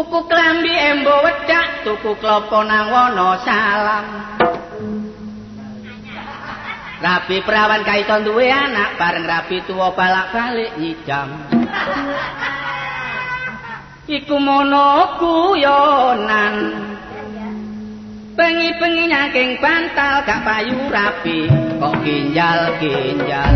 tuku klambi embo wedak, tuku klopo nang wana salam. Rabi perawan kaito duwe anak, bareng rabi tuwa balak-balik nyidam. Iku mono guyonan. Bengi-bengi nyaking bantal gak payu rabi, kok ginjal-ginjal.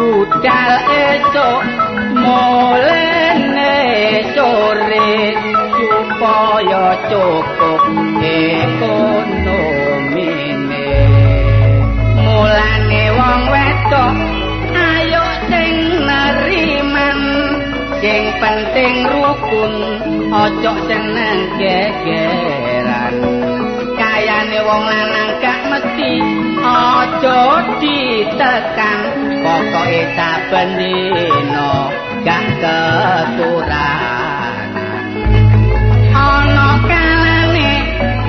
Budal esok molene sore supaya cukup ekonomine. Mulane wong wedok ayo sing neriman, sing penting rukun, ojo seneng gegeran. Kayane wong lanang gak mesti ojo ditekan, pokoke saben dina gak keturanan. Ana kalane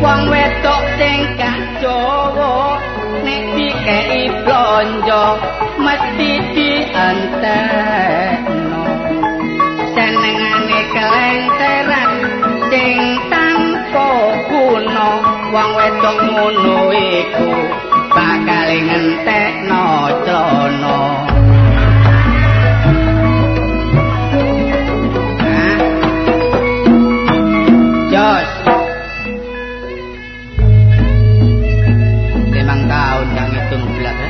wong wedok sing gak jowo nek dikei blonjo mesti dientekno. Senengane kelenteran sing tanpa guna, wong wedok ngono iku bakal ngentekno clana. Jos 5 tahun yang hitung bulat ya.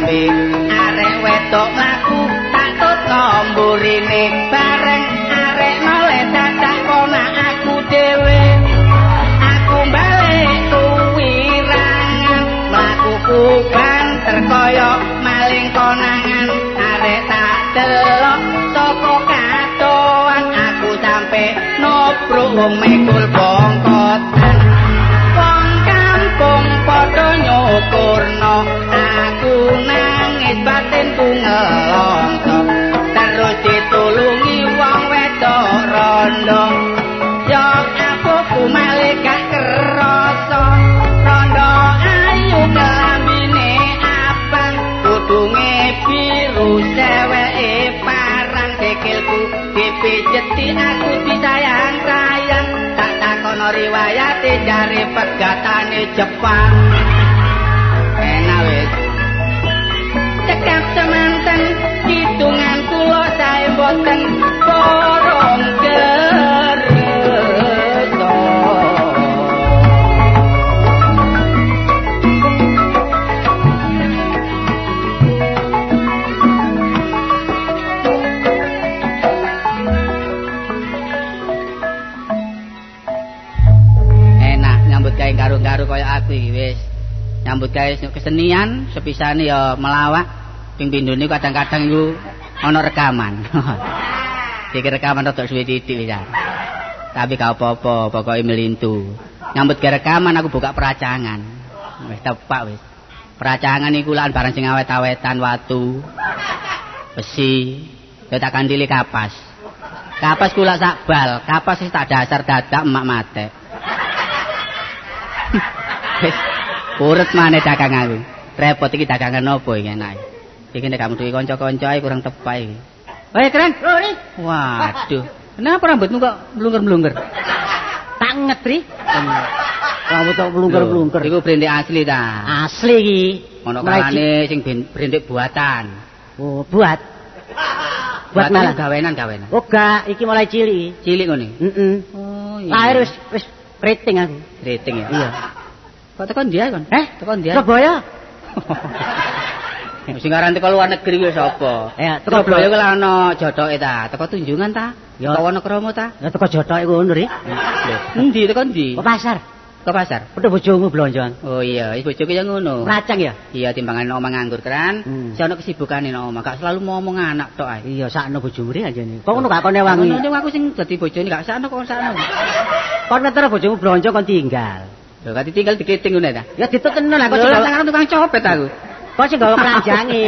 Arek wedok laku tak toto mburine, bareng arek noleh dadak konak aku dhewe. Aku balik tuwirangan, mlakuku banter kaya maling konangan. Arek tak delok saka katoan, aku sampe nobruk wong mekul bongkotan. Wong kampung padha nyukurno, aku nangis batinku ngelongso, terus ditulungi wong wedok rondo. Ya aku malih gak kerasa, rondo ayu kelambine abang, kudu Jeti aku disayang-sayang, tak takono riwayate jare pegatane Jepang. Enak wis. Cekap semanten hitungan kula sae boten borong gerto. Enak nyambut gawe karo-karo kaya aku iki wis. Nyambut gawe kesenian sepisane ya melawak ping pindhone kadang-kadang iku ana rekaman. Iki rekaman rada suwe titik ya. Tapi gak apa-apa, pokoke melintu. Nyambut gawe rekaman aku buka peracangan. Wis tepak wis. Peracangan iku lan barang sing awet-awetan watu. Besi. Ya tak kandili kapas. Kapas kula sak bal, kapas wis tak dasar dadak emak mate. Wis urut maneh dagang aku. Repot iki dagangan opo iki enak. Iki nek kamu duwe kanca-kanca ae kurang tepak iki. Woi, Kren. Waduh. Kenapa rambutmu kok blungker-blungker? Tak nget, Pri. Rambut kok blungker-blungker. Iku brendik asli ta. Asli iki. Ono kalane sing brendik buatan. Oh, buat malah gawenan. Oh, gak, iki mulai cilik. Cilik ngene. Heeh. Oh, iya. Lahir wis keriting aku. Keriting ya. Iya. Kok tekan dia kon? Tekan dia. Surabaya. Sing aran teko luar negeri kuwi sapa? Ya, teko Surabaya kuwi ana jothoke ta, teko Tunjungan ta? Ya. Teko Wonokromo ta? Ya teko jothoke ngono, Ri. Endi teko endi? Ke pasar. Ke pasar. Udah bojomu blonjoan. Oh iya, bojoku ya ngono. Racang ya? Iya, timbangan omah nganggur kan. Si ana kesibukane nang omah, gak selalu ngomong anak tok ae. Iya, sakno bojomu ri anjene. Kok ngono gak kone wangi? Ngono aku sing dadi bojone gak sakno kok sakno. Kon ngetero bojomu blonjo kon tinggal. Lho kate tinggal diketing ngene ta? Ya diteteno lah kok sing tukang copet aku. Kok sing gawa keranjange.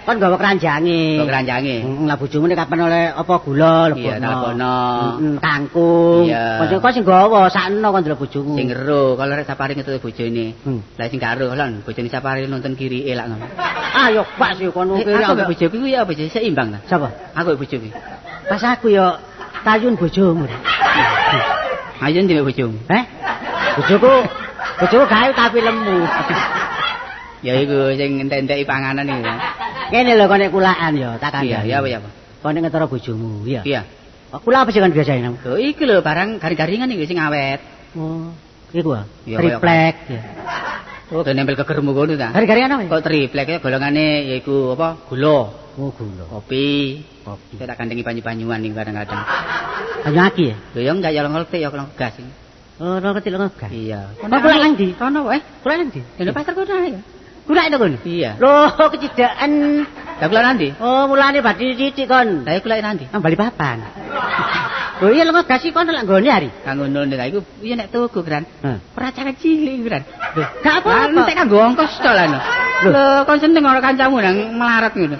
Kon gawa keranjange. Gawa keranjange. Lah bojomu nek kapan oleh apa gula lebono. Iya, lebono. Kangkung. Iya. Kok sing gawa sakno kon delok bojomu. Sing ero, kalau rek sapari ngetut bojone. Lah sing gak ero lan bojone sapari nonton kiri elak ngono. Ayo pas yo kono kiri. Aku bojoku kuwi ya bojo seimbang ta? Sapa? Aku bojoku. Pas aku yo tayun bojomu. Ayun dhewe bojomu. Bojoku gawe tapi lemu. Ya iku sing entek-enteki panganan iki. Kene lho konek kulaan ya, tak kandhani. Iya, apa ya, Pak? Konek ngetara bojomu, iya. Iya. Kula apa sih kan biasane nang? Lho iki lho barang garing-garingan iki sing awet. Oh, iku ah. Iya, Triplek ya. Oh, dan nempel kegermu ngono ta? Garing-garingan apa? Kok triplek ya golongane yaiku apa? Gula. Oh, gula. Kopi. Saya tak kandengi banyu-banyuan ning kadang-kadang. Banyu aki ya? Lho ya enggak ya ngelti ya kalau gas. Oh, ngerti ngegas. Iya. Kok kula nang ndi? Kono wae. Kula nang ndi? Dene pasar kono ae. Kula itu kon? Iya. Loh, kecidakan. Lah kula nanti? Oh, mulane badhe titik kon. Lah kula nanti? Nang Balikpapan. Oh iya lho gas iki kon lek nggone hari. Kang ngono nek iku iya nek tuku Gran. Peracara cilik Gran. Lho, gak apa-apa. Entek kanggo ongkos tok lan. Lho, kon seneng ora kancamu nang melarat ngono.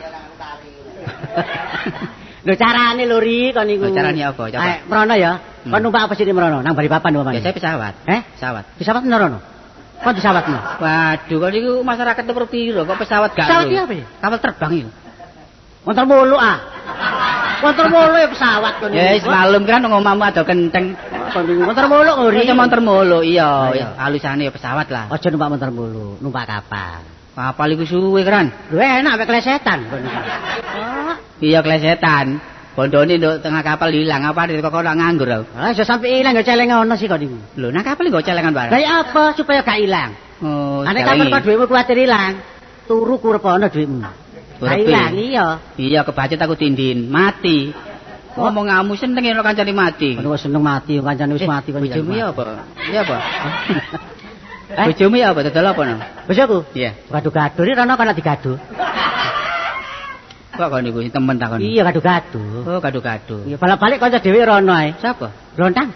Lho carane lho Ri kon niku. Carane apa? Coba. Mrono ya. Kon numpak apa sih di Mrono? Nang Balikpapan apa? Biasa pesawat. Pesawat. Pesawat Mrono. Kok pesawatmu? Waduh, kok niku masyarakat nomor piro kok pesawat gak? Pesawat iki apa ya? Kapal terbang iki. Montor mulu ah. Montor mulu ya pesawat kon. Ya wis malum kan ngomahmu ado kenteng. Kon niku montor mulu kok Ri. Ya montor mulu iya. Alusane ya pesawat lah. Aja numpak montor mulu, numpak kapal. Kapal iku suwe Gran. Lho enak mek klesetan kon. Iya klesetan. Bondone nduk tengah kapal hilang apa kok ora nganggur aku. Ah iso sampe ilang gak celengan ono sih kok niku. Lho nang kapal kok celengan bareng. Lah apa supaya gak ilang? Oh, ane kapal kok dhuwitmu kuwatir ilang. Turu kurep ana dhuwitmu. Gak ilang iya. Iya kebacet aku tindin, mati. Ngomong ngamu seneng yen kancane mati. Ono seneng mati kancane wis mati kok. Bojomu ya apa? Iya apa? Bojomu ya apa dodol apa no? Bojoku? Iya. Gado-gado iki rono kana digado. Kok kon niku temen ta kon? Iya gado-gado. Oh, gado-gado. Iya balik-balik kanca dhewe rono ae. Sapa? Lontang.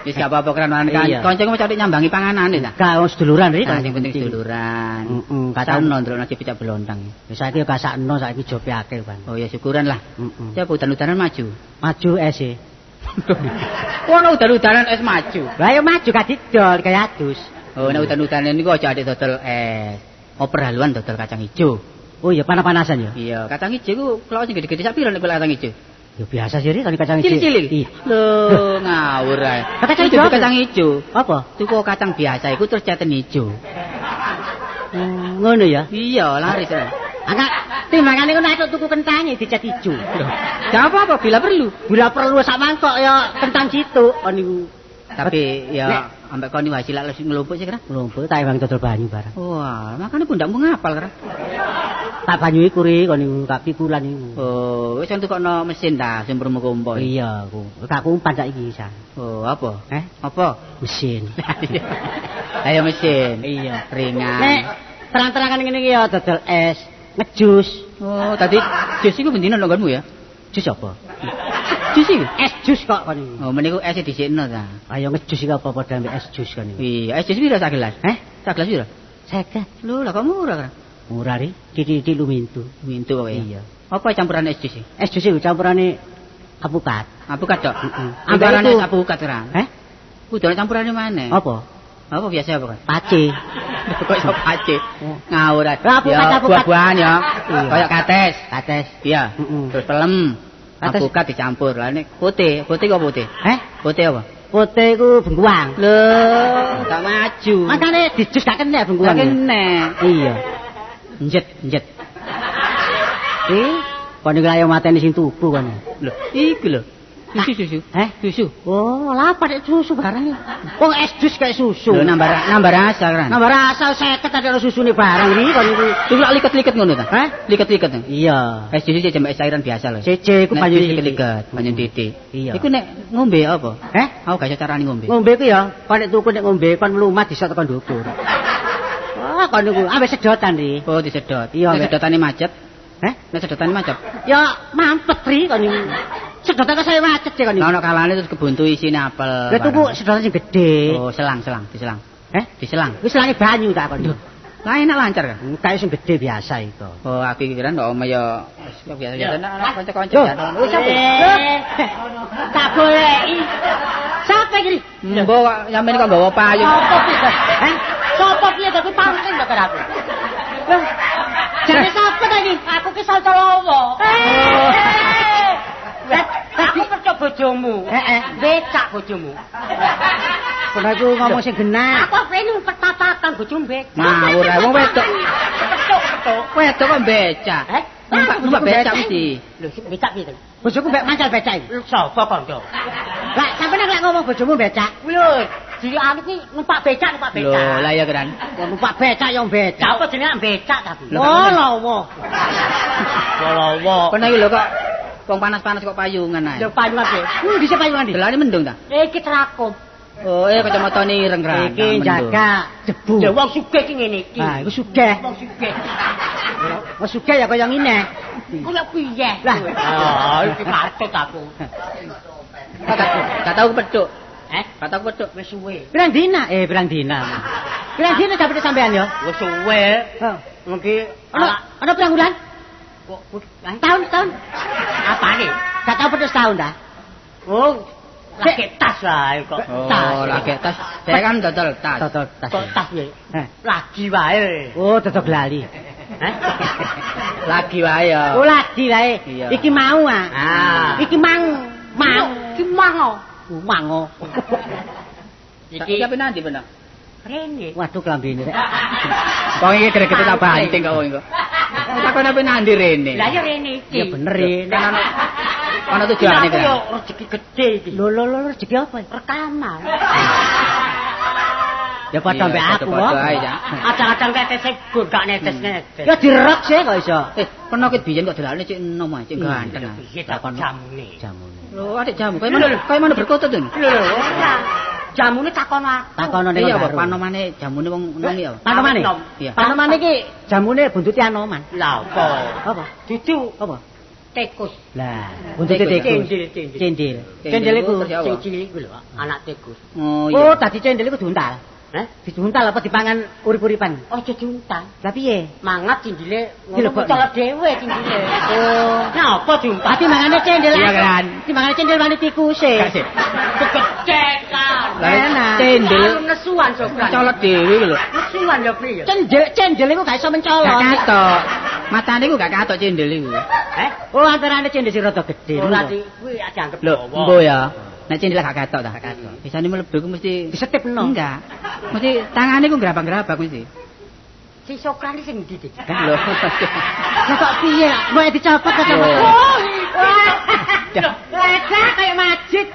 Wis gak apa-apa kan kancamu cari nyambangi panganane ta? Gak wis seduluran iki kan sing penting seduluran. Heeh, kacau nondro nasi picak belontang. Wis saiki yo kasakno saiki jope akeh, Bang. Oh ya syukuran lah. Heeh. Ya udan-udanan maju. Maju es e. Ono udan-udanan es maju. Lah yo maju gak didol kaya adus. Oh nek udan-udanan niku aja adik dodol es. Oper haluan dodol kacang ijo. Oh iya panas-panasan ya? Iya, kacang ijo ku kalau sing gede-gede sak piro nek kacang ijo? Ya biasa sih kan kacang ijo. Cilik-cilik. Iya. Lho, ngawur ae. Kacang Itu ijo. kacang ijo. Apa? Tuku kacang biasa iku terus ceten ijo. Ngono ya. Iya, laris. Anak timbangane ku nek tuku kentange dicat ijo. Gak apa-apa bila perlu. Bila perlu sak mangkok ya kentang situ kon niku. Tapi ya ambek kon iki wasilak les ngelumpuk sih kira. Ngelumpuk tak ewang dodol banyu barang. Wah, makane pundakmu ngapal kira. Tak banyu iku ri kon niku tak pikulan niku. Oh, wis entukno mesin ta sumbermu kompor. Iya, aku. Tak kumpan saiki isa. Oh, apa? Apa? Mesin. Ayo mesin. Iya. Ringan. Nek terang-terangan ngene iki ya dodol es, ngejus. Oh, tadi jus iku bendino nggonmu ya? Jus apa? Jus iki? Es jus kok kon iki. Oh, meniku es disikno ta. Ayo ngejus iki apa padha ambek es jus kon iki. Iya, es jus piro sak gelas? Sak gelas piro? 50. Lho, lah kok murah kan? Murah ri, titik-titik lumintu. Mintu kok ya. Iya. Apa campuran es jus iki? Es jus iku campurane apukat. Apukat tok. Ambarane Ambarane apukat ora. Kudu campurane maneh. Apa? Apa biasa apa kan? Pace. Kok iso pace. Ngawur ae. Apukat. Buah-buahan ya. Kayak kates. Iya. Terus pelem. Apukat dicampur. Lah nek putih kok putih? Putih apa? Putih iku bengkuang. Lho, gak maju. Makane dijus gak kena bengkuang. Gak kena. Iya. Njet. Kon iki ayo mateni sing tubuh kon. Lho, iki lho. Susu. Susu. Oh, lha padek susu barang. Wong es jus kayak susu. Lho nambah rasa kan. Nambah rasa 50 ada susune barang iki kon iki. Iku liket-liket ngono ta? Liket-liket. Iya. Es jus iki jembek cairan biasa lho. Cece iku banyu liket, banyu titik. Iya. Iku nek ngombe apa? Aku gak iso carane ngombe. Ngombe ku ya, kon nek tuku nek ngombe kon mlumat disot tekan ndukur. Wah, kon niku ambek sedotan iki. Oh, disedot. Iya, nek sedotane macet. Nek sedotane macet. Ya mampet ri kon niku. Sedotan kok saya macet ya kon niku. Ono kalane terus kebuntu isine apel. Lah tuku sedotan sing gedhe. Oh, selang, diselang. Diselang. Wis selange banyu tak kon. Lah enak lancar kan? Kayak sing gedhe biasa iku. Oh, aku kira ndok oma ya biasa-biasa anak kanca-kanca ya. Wis sampe. Tak goleki. Sampe iki. Mbok sampeyan kok nggawa payung. Apa piye? Sopo piye dadi pancing kok aku. Lah, jane sapa ta iki? Aku ki Salcolowo. Aku percaya bojomu. Becak bojomu. Kok aku ngomong sing genah. Aku pengen petatakan bojomu becak. Ngawur ae wong wedok. Petuk. Wedok kok becak. Numpak becak mesti. Lho, becak piye to? Bojoku mbek mancal becak iki. Sapa kanca? Lah, sampeyan lek ngomong bojomu becak. Lho, diri aku ki numpak becak. Lho, lah ya kan. Numpak becak yo becak. Apa jenenge becak ta? Oh, lawa. Kono iki lho kok wong panas-panas kok payungan ae. Lho payungan piye? Dise payungan ndi? Delane mendung ta? Iki terakum. Oh, kacamatane ireng kan. Iki jaga debu. Ya wong sugih ki ngene iki. Ah, iku sugih. Wong sugih. Wong sugih ya kaya ngene. Kaya piye? Lah, iki patut aku. Gak tau kepethuk. Gak tau kepethuk wis suwe. Pirang dina? Pirang dina. Pirang dina dapet sampean ya? Wis suwe. Heeh. Mengki ana pirang bulan? Tahun. Apane? Gak tau pedes tahun dah. Oh, lagi tas lah kok. Oh, lagi tas. Saya kan dodol tas. Dodol tas. Kok tas ya? Lagi wae. Oh, dodol lali. Lagi wae ya. Oh, lagi wae. Iki mau Iki mau. Iki mango. Mango. Iki apa nanti bener? Rene. Waduh klambine rek. Kok iki gede-gede tak banting kok iki. Takon apa nanti Rene? Lah ya Rene iki. Ya bener Rene. Ana tujuane kan. Yo rezeki gede iki. Lho rezeki apa? Rekaman. Ya padha mbek aku kok. Acang-acang tetes gur gak netes-netes. Ya direk sih kok iso. Penokit biyen kok delane cek enom ae, cek ganteng. Piye takon jamune. Lho, adik jamu. Kaya mana berkotut to? Lho, ora. Jamune takon aku. Takono nek apa panomane jamune wong enom ya. Panomane? Iya. Panomane iki jamune buntuti anoman. Lah apa? Apa? Dudu apa? Tikus. Lah, buntuti tikus. Cendil. Cendil iku sing cilik iku lho, anak tikus. Oh iya. Oh, dadi cendil iku diuntal. Diuntal apa dipangan urip-uripan? Oh, diuntal. Lah piye? Mangat cendile ngono colok dhewe cendile. Oh. Nah, apa diuntal? Dadi mangane cendil. Iya kan. Dimangane cendil wani tikuse. Kasih. Kegecekan. Lah cendil nesuan sok. Colok dhewe lho. Nesuan ya piye? Cendil iku gak iso mencolok. Gak katok. Matane ku gak katok cendel iku. Oh, antarane cendel sing rada gedhe. Ora kuwi dianggep Lho, dawa. embo ya. Nek cendel gak katok ta? Katok. Bisane mlebu ku mesti disetipno. Enggak. Mesti tangane ku grabak-grabak mesti. Si Sokran iki sing ndi, Dik? Lho. Lah kok piye? Mau dicopot ta coba? Wajah kayak masjid.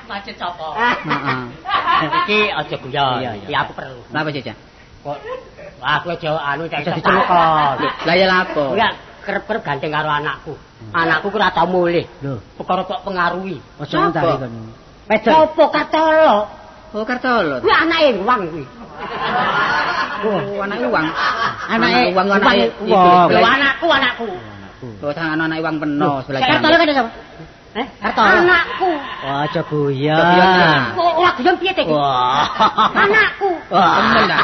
Masjid sapa? Heeh. Iki aja guyon. Iki aku perlu. Lha apa sih, Cak? Kok aku aja anu cek Jadi celokon. Lah ya lapo? Ya kerep-kerep gandeng karo anakku. Anakku ku ora tau mulih. Lho, Perkara kok pengaruhi. aja ngentari kon. Wedok. Sopo Kartolo? Oh, Kartolo. Kuwi anake Wang kuwi. Oh, anake uang. Anake uang anake. Lho anakku. Oh, anak uang penuh sebelah kanan. Kartolo kan sapa? Kartolo. Anakku. Wah, aja guyon. Kok ora guyon piye Dik? Wah. Anakku. Temen dah.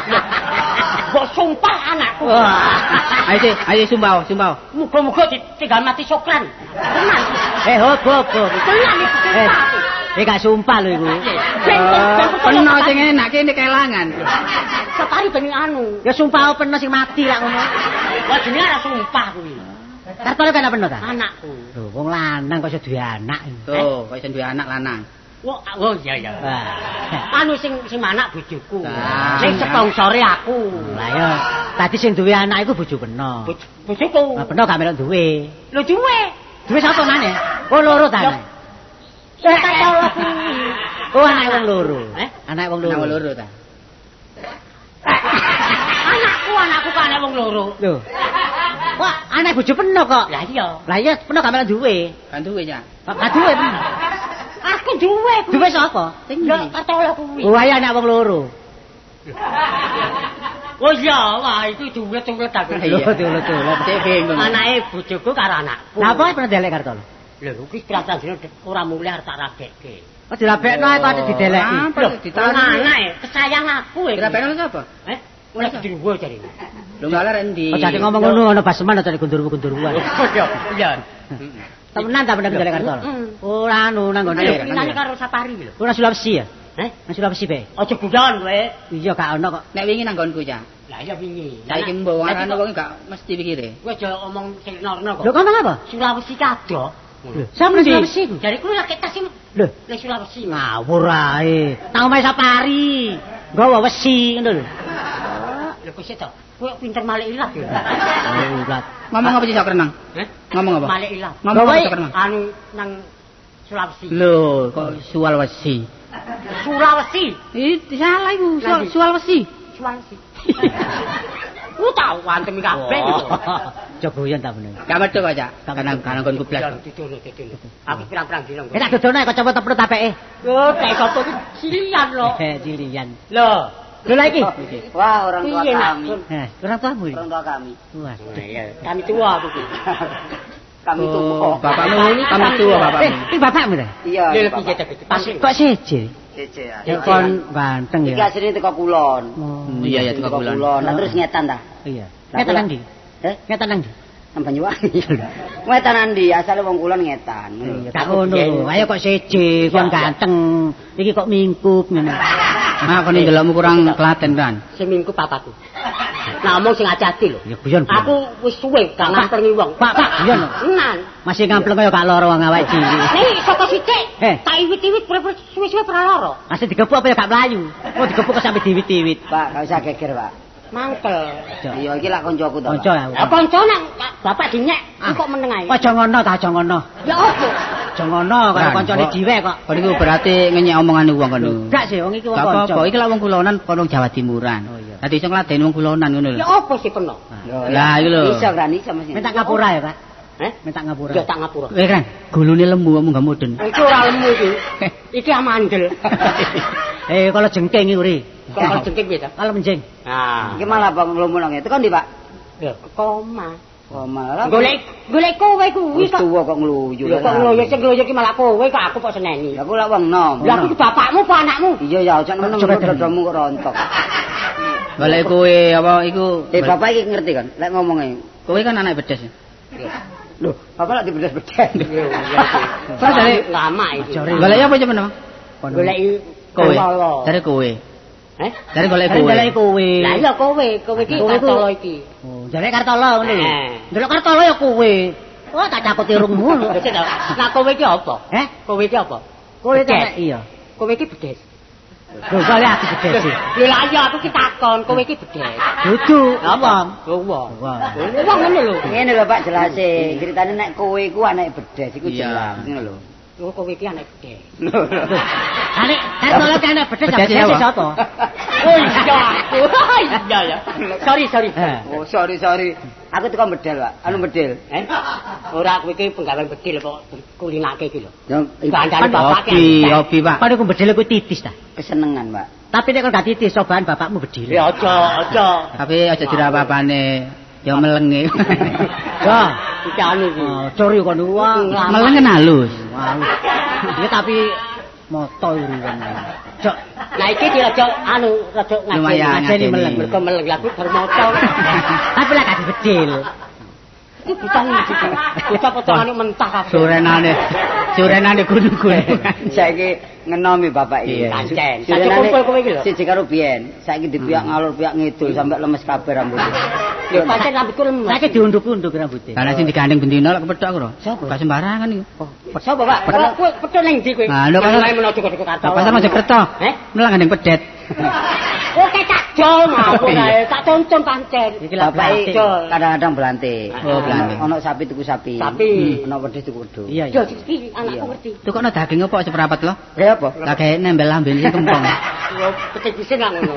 Mbok sumpah anakku. Ayo sumpah. Muga-muga ditinggal mati Sokran. Tenan. Hop. Tenan iki. Gak sumpah lho iku. Penuh sing enak kene kelangan. Separi ben anu. Ya sumpah peno sing mati lak ngono. Wah jenenge ora sumpah kuwi. Kartolo kan peno ta? Anakku. Lho, wong lanang kok iso duwe anak. Tuh, kok iso duwe anak lanang. Oh iya. Wah. Anu sing anak bojoku. Ah. Sing sponsore aku. Lah ya, tadi sing duwe anak iku bojo peno. Bojoku. Lah peno gak melok duwe. Lho duwe. Duwe sapa maneh? Oh, loro ta. Kartolo kuwi. Oh, anak wong loro. Anak wong Anak loro. loro ta. Anakku kan anak wong loro. Lho. Wah, anak bojo peno kok. Lah iya. Lah iya peno gak melok duwe. Kan duwe ya. Gak duwe. Aku duwe. Duwe sapa? Lho Kartolo kuwi. Oh, ayo anak wong loro. Oh iya, wah itu duwe-duwe tak. Iya. Lho. Cek bingung. Anake bojoku karo anakku. Lah apa pernah delek Kartolo? Lho kuwi pirang dina ora mulih arep tak ragekke. Oh, dirabekno kok ate dideleki. Apa ditaruh? Anake kesayang aku iki. Dirabekno sapa? Ora kedruwo jare. Lho ngalah rendi. Oh, jadi ngomong ngono ana baseman aja gundur-gunduruan. Iya. Temenan ta bener delek Kartolo? Ora anu nang ngene. Ayo pinane karo Sapari lho. Ora Sulawesi ya? Nang Sulawesi bae. aja guyon kowe. Iya gak ono kok. Nek wingi nang nggonku ya. Lah iya wingi. Saiki mbok warane wong gak mesti pikire. Kowe aja omong sing norno kok. Lho ngomong apa? Sulawesi kadok. Sampe Sulawesi ku. Jare kuwi lak tas Lho, ning Sulawesi. ngawur ae. Nang omahe Sapari. Nggawa wesi ngono lho. Lho kok sih to? Kowe pinter malih ilat ya. Ulat. Ngomong apa sih sak renang? Ngomong apa? Malih ilat. Ngomong apa sak renang? Anu nang Sulawesi. Lho, kok Sulawesi. Sulawesi. Ih, salah iku. Lagi. Sulawesi. Sulawesi. Ku tau wantem kabeh. Jogoyan ta bener. Gak medhok kok, Cak. Kanang nggonku blas. Dituno. Aku pirang-pirang dina. Tak dodono kok coba tepet apeke. Yo, tek sopo iki silian lho. Cilian. Lho, Lho la iki. Wah, orang tua Piye, Nak? kami. Orang tuamu iki. Orang tua kami. Wah. kami tua aku iki. Kami Oh, tua. bapakmu kami tua bapakmu. Iki bapakmu ta? Iya. Lha bapak. piye ta? Pasti Kok seje? Cece. Ya kon ganteng Iki ya. asline teko kulon. Oh, Iya ya teko kulon. Nah terus ngetan ta? iya. Lah, Ngetan nang ndi? Ngetan nang ndi? Nang Banyuwangi. Ngetan andi, asale wong kulon ngetan. Gak ngono. Ayo kok seje, kon ganteng. Iki kok mingkup ngene. Ah, kon ndelokmu kurang telaten kan. seminggu papaku. Nah, omong sing ati-ati lho. Ya guyon. Aku wis suwe gak ngamplengi wong. Pak, guyon. Tenan. Masih ngampleng kaya gak lara wong awake cilik. Nih, saka sithik. Eh. Tak iwit-iwit suwe-suwe ora lara. Masih digepuk apa ya gak mlayu? Oh digepuk kok sampe diwit-diwit. Pak, gak usah geger, Pak. Mangkel. Iya, iki lak koncoku to. Kanca Lah kanca nang bapak dinyek kok meneng ae. Aja ngono ta, aja ngono. Ya opo? Aja ngono karo kancane dhewe kok. Kon iku berarti ngenyek omongane wong kon niku. Gak sih, wong iki wong Gak kanca. apa-apa, iki lak wong kulonan kono Jawa Timuran. Oh, iya. Dadi iso ngladeni wong kulonan ngono lho. Ya opo sih peno? Lah iki lho. Iso kan iso mesti. Minta ngapura ya, Pak. Minta ngapura. Ya tak ngapura. Kowe kan gulune lembu munggah mudun. Iki ora lemu iki. Iki amandel. Kalau jengking iki uri. Kok jengking piye ta? Kalau menjing. Nah, Iki malah Bang Lumulong itu kan di, Pak. ya koma. Oh, malah. Golek kowe kuwi Wis kok. tuwa kok ngluyu. Ya kok ngoyo sing ngoyo iki malah kowe kok aku kok seneni. Ya aku lak wong nom. Lah aku bapakmu apa anakmu? Iya ya, ojo nemen dodomu kok rontok. Golek kowe apa iku? Bapak iki ngerti kan? Lek ngomongnya. Kowe kan anak bedes. Loh, bapak lak dibedes-bedes. Terus dari lama iki. golek apa jenenge? Golek Kowe. Dari kowe. Dari golek kowe. Golek kowe. Lah iya kowe iki Kartolo iki. Oh, jare Kartolo ngono lho. Ndelok Kartolo ya kowe. Wah, tak cakuti irungmu. Nah kowe iki apa? Kowe iki apa? Kowe tak iya. Kowe iki bedes. Lho, kali aku bedes sih. Lha lah iya aku ki takon, kowe iki bedes. Dudu, Apa? Wong. Wong ngono lho. Ngene lho Pak jelase, ceritane nek kowe iku anake bedes iku jelas ngono lho. Yo kowe iki anak bedes. Anek Kartolo kan anak bedes sapa? Oh iya. Iya ya. Sorry. Oh, sorry. Aku teko bedel, Pak. Anu bedel. Ora kowe iki penggawean bedil kok kulinake iki lho. Yo Bandane bapake. Hobi, Pak. Padahal ku bedil ku titis ta. kesenengan, Pak. Tapi nek gak titis cobaan bapakmu bedil. Ya aja. Tapi aja dirapa-apane. Ya melenge. Wah, iki anu iki. Curi kon uang. Meleng kan halus. Halus. Ya tapi moto urian. Cok. Lah iki dirajak anu rada ngajeni meleng. Mergo meleng lagu bermoto. Tapi lah gak bedil. Iki butang iki. Bocah pocongane mentah kabeh. Surenane gunung-gunung. Saiki ngenomi bapak iki. Pancen. Saiki kumpul kowe iki lho. Siji karo biyen. Saiki dipiak ngalor piak ngidul sampai lemes kabeh rambutku. Lho pancen rambutku lemes. Saiki diunduk-unduk rambutnya. Karena sing digandeng bendina lek kepethuk aku lho. Sopo? Gak sembarangan iki. Sapa, Pak? Kowe petuk ning ndi kowe? Nah, lho kan menawa cukup kartu. pasar Mojokerto. Melang gandeng pedet. Oke cak jol ngapun ae, tak tonton pancen. Bapak iki kadang-kadang belante. Oh, belante. Ono sapi tuku sapi. Ono wedhus tuku wedhus. Iya. Yo iki anakku ngerti. Tukokno daging apa seprapat lho? Ya apa? Lah gawe nembel lambene sing kempong. Yo petik-pisin lah ngono.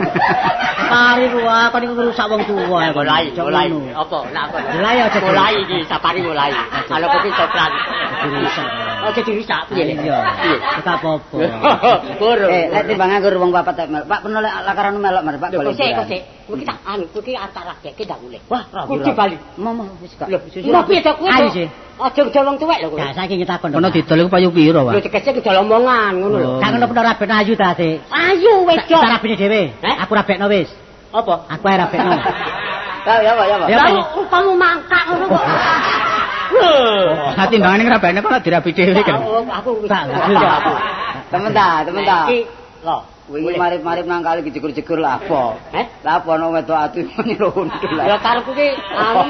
Mari kuwi kon iki ngrusak wong tuwa. Mulai. Apa? Lah apa? Mulai aja mulai iki sapari mulai. Ana kopi coklat. dirusak. Oke dirusak piye? Iya. Ora apa-apa. Guru. Lek timbang nganggur wong papat tek melok. Pak peno lek lakaran melok mari Pak boleh. Kok sik. Kuwi tak anu, kuwi antara geke ndak boleh. Wah, kudu bali. Mama wis gak. Lho piye to kuwi? Ayo sih. Aja ngedol wong tuwek lho kowe. Nah, saiki ngetakon. Kono didol iku payu piro, Lho Pak? tegese ngedol omongan ngono lho. Gak ngono peno rabekno ayu ta, Dik. Ayo wedok. Tak rabekne dhewe. Aku rabekno wis. Apa? Aku ae rabekno. Ya apa. Lah upamu mangkak ngono kok. Lah timbangane ngrabane kok dirabi dhewe kan. Aku Tak aku. Temen ta. Iki lho, Wingi marip-marip nang kali dijegur-jegur lah apa? Lah apa ana wedok atu nyelundul ya lah. karepku ki anu.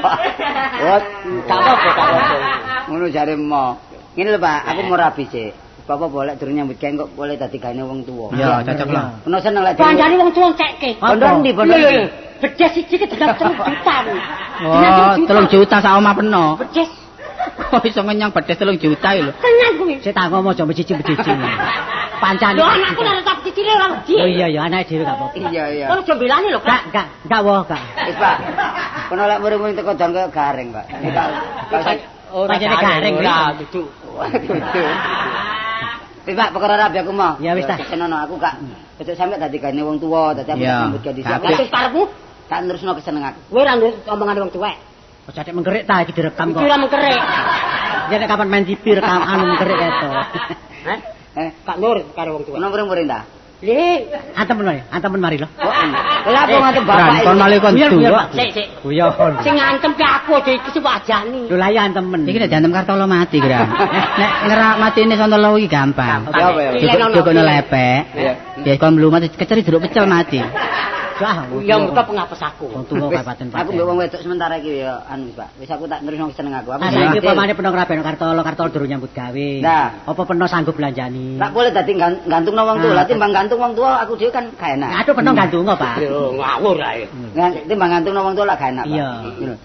Wot, Gak apa-apa. ngono jare mo. Ngene lho Pak, aku mau rabi sik. Bapak boleh durung nyambut gawe kok boleh dadi gaene wong tuwa. Ya, cocok lah. Ono seneng lek Kancane wong tuwa cekke. Pondok ndi pondok? Bedes siji ki dendam 3 juta. Oh, 3 juta sak omah peno. Bedes. Kok iso ngenyang bedes 3 juta lho. Kenyang kuwi. Sik tak ngomong aja becicing-becicing. Pancane. Lho anakku nek tak cicile ora wedi. Oh iya ya anake dhewe gak apa-apa. Iya. Kon aja belani lho, Kak. Gak woh, gak. Wis Pak. Kono lek muring-muring teko don kaya garing, Pak. Pancene garing ora dudu. Wis Pak, perkara rabi aku mau. Ya wis ta. Senono aku gak cocok sampe dadi gaene wong tuwa, dadi aku nyambut gawe dhisik. Lah terus karepmu Tak nerusno keseneng aku. kowe ora omongane wong tuwek. Aja nek mengkerik ta iki direkam kok. Iki ora mengkerik. Ya nek kapan main TV rekam anu mengkerik eto. Kak Nur karo wong tuwek. Kono muring-muring ta? Le, Antemen mari lho. Lah apa ngantem bapak Kon malih kon duwa. sik. Guyon. Sing ngantem ki aku aja iki sing wajani. Lho lah ya antemen. Iki nek diantem Kartolo mati, Gra. Nek ngerak matine Santolo iki gampang. Gampang. Jogono lepek. Ya kon mlumat keceri jeruk pecel mati. Ya muka pengapes aku. Wong tuwa kapaten Aku mbek wong wedok sementara iki ya anu Pak. Wis aku tak nerusno keseneng aku. Aku saiki pamane peno ngrabekno Kartolo durung nyambut gawe. Nah. Apa peno sanggup belanjani? Tak boleh dadi gantungno wong tuwa. Lah timbang gantung wong tuwa aku dhewe kan gak enak. Aduh peno gantungo, Pak. Yo ngawur ae. Timbang gantungno wong tuwa lah gak enak, Pak. Iya.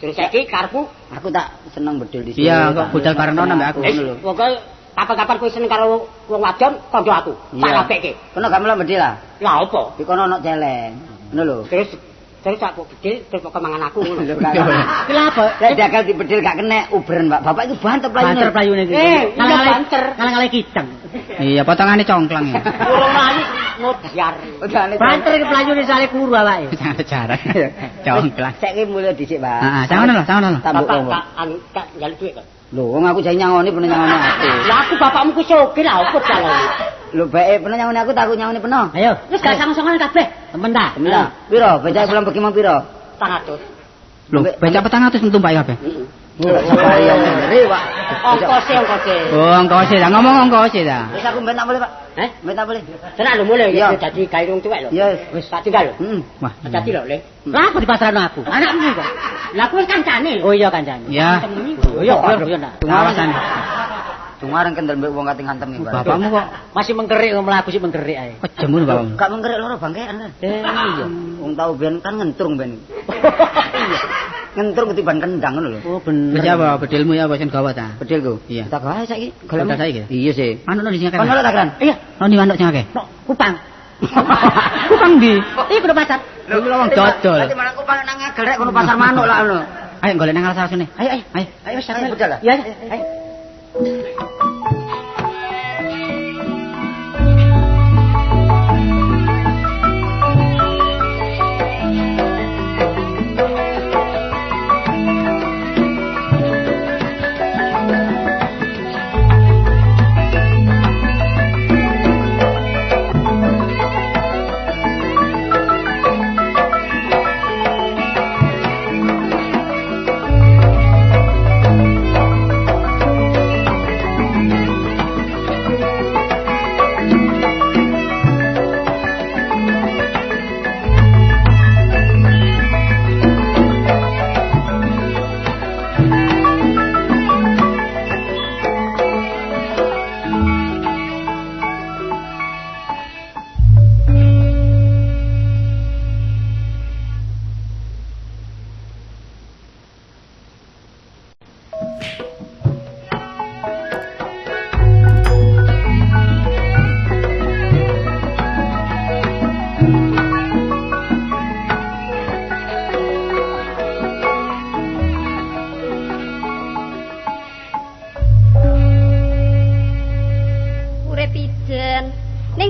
Terus saiki karepmu Aku tak seneng bedil di sini. Iya, kok budal Karno nambah aku. pokoke kapan-kapan kowe seneng karo wong wadon kandha aku. Tak rabekke. Kono gak melok bedil lah. Lah apa? Di kono ono celeng. Ngono lho. Terus aku bedil terus kok mangan aku ngono. Lha apa? Lek dakal dibedil gak kena ubren, Pak. Bapak itu banter playune. Banter playune iki. Banter. Ngalang-alang kideng. Iya, potongane congklang ya. Urung mari ngodyar. Banter iki playune sale kuru awake. Jangan jarak. Congklang. Saiki mulai dhisik, Pak. Heeh, jangan lho. Tambuk wong. Tak njaluk dhuwit kok. Lho, wong aku jane nyangoni peno nyangoni aku. Lah aku bapakmu ku sugih lah opo jalane. Lho, bae peno nyangoni aku takut nyangoni peno. Ayo, Wis gak sang-sangan kabeh. temen ta? Temen. Piro? Becak pulang bagi mang piro? 100. Lho, becak 400 entum Pak kabeh. Sabari yang ngeri, Pak. Ongkose. Oh, ongkose ta. Ngomong ongkose ta. Wis aku ben tak boleh, Pak. Ben tak boleh. Tenan lho mulai ya dadi gawe wong tuwek lho. Ya Wis tak tinggal lho. Wah, Dadi lho, Le. Lah apa dipasrahno aku? Anakmu kok. Lah aku wis kancane. Oh iya kancane. ya. Oh iya, yo nak. Tungawasan. Tungareng kendel mbek wong kating hantem iki, Pak. Bapakmu kok Masih mengkerik mlaku sih mengkerik ae. kejem ngono bapakmu. Gak mengkerek loro bangkean kan. Iya. Wong tau ben kan ngentrung ben. Ngentrung ketiban kendang ngono lho. Oh bener. Wis apa bedilmu ya apa sing gawa ta? Bedilku. Iya. Tak gawe saiki. Golek saiki. Iya sih. Manuk di sing akeh. Kan ora tak kan? Iya, Ono manuk sing akeh. kupang. Kupang ndi? Iya kudu pacar. Lha wong dodol. Nanti malah kupang nang ngagel rek kono pasar manuk lah ngono. Ayo golek nang alas asune. Ayo. Ayo wis sampe budal lah. Iya, ayo.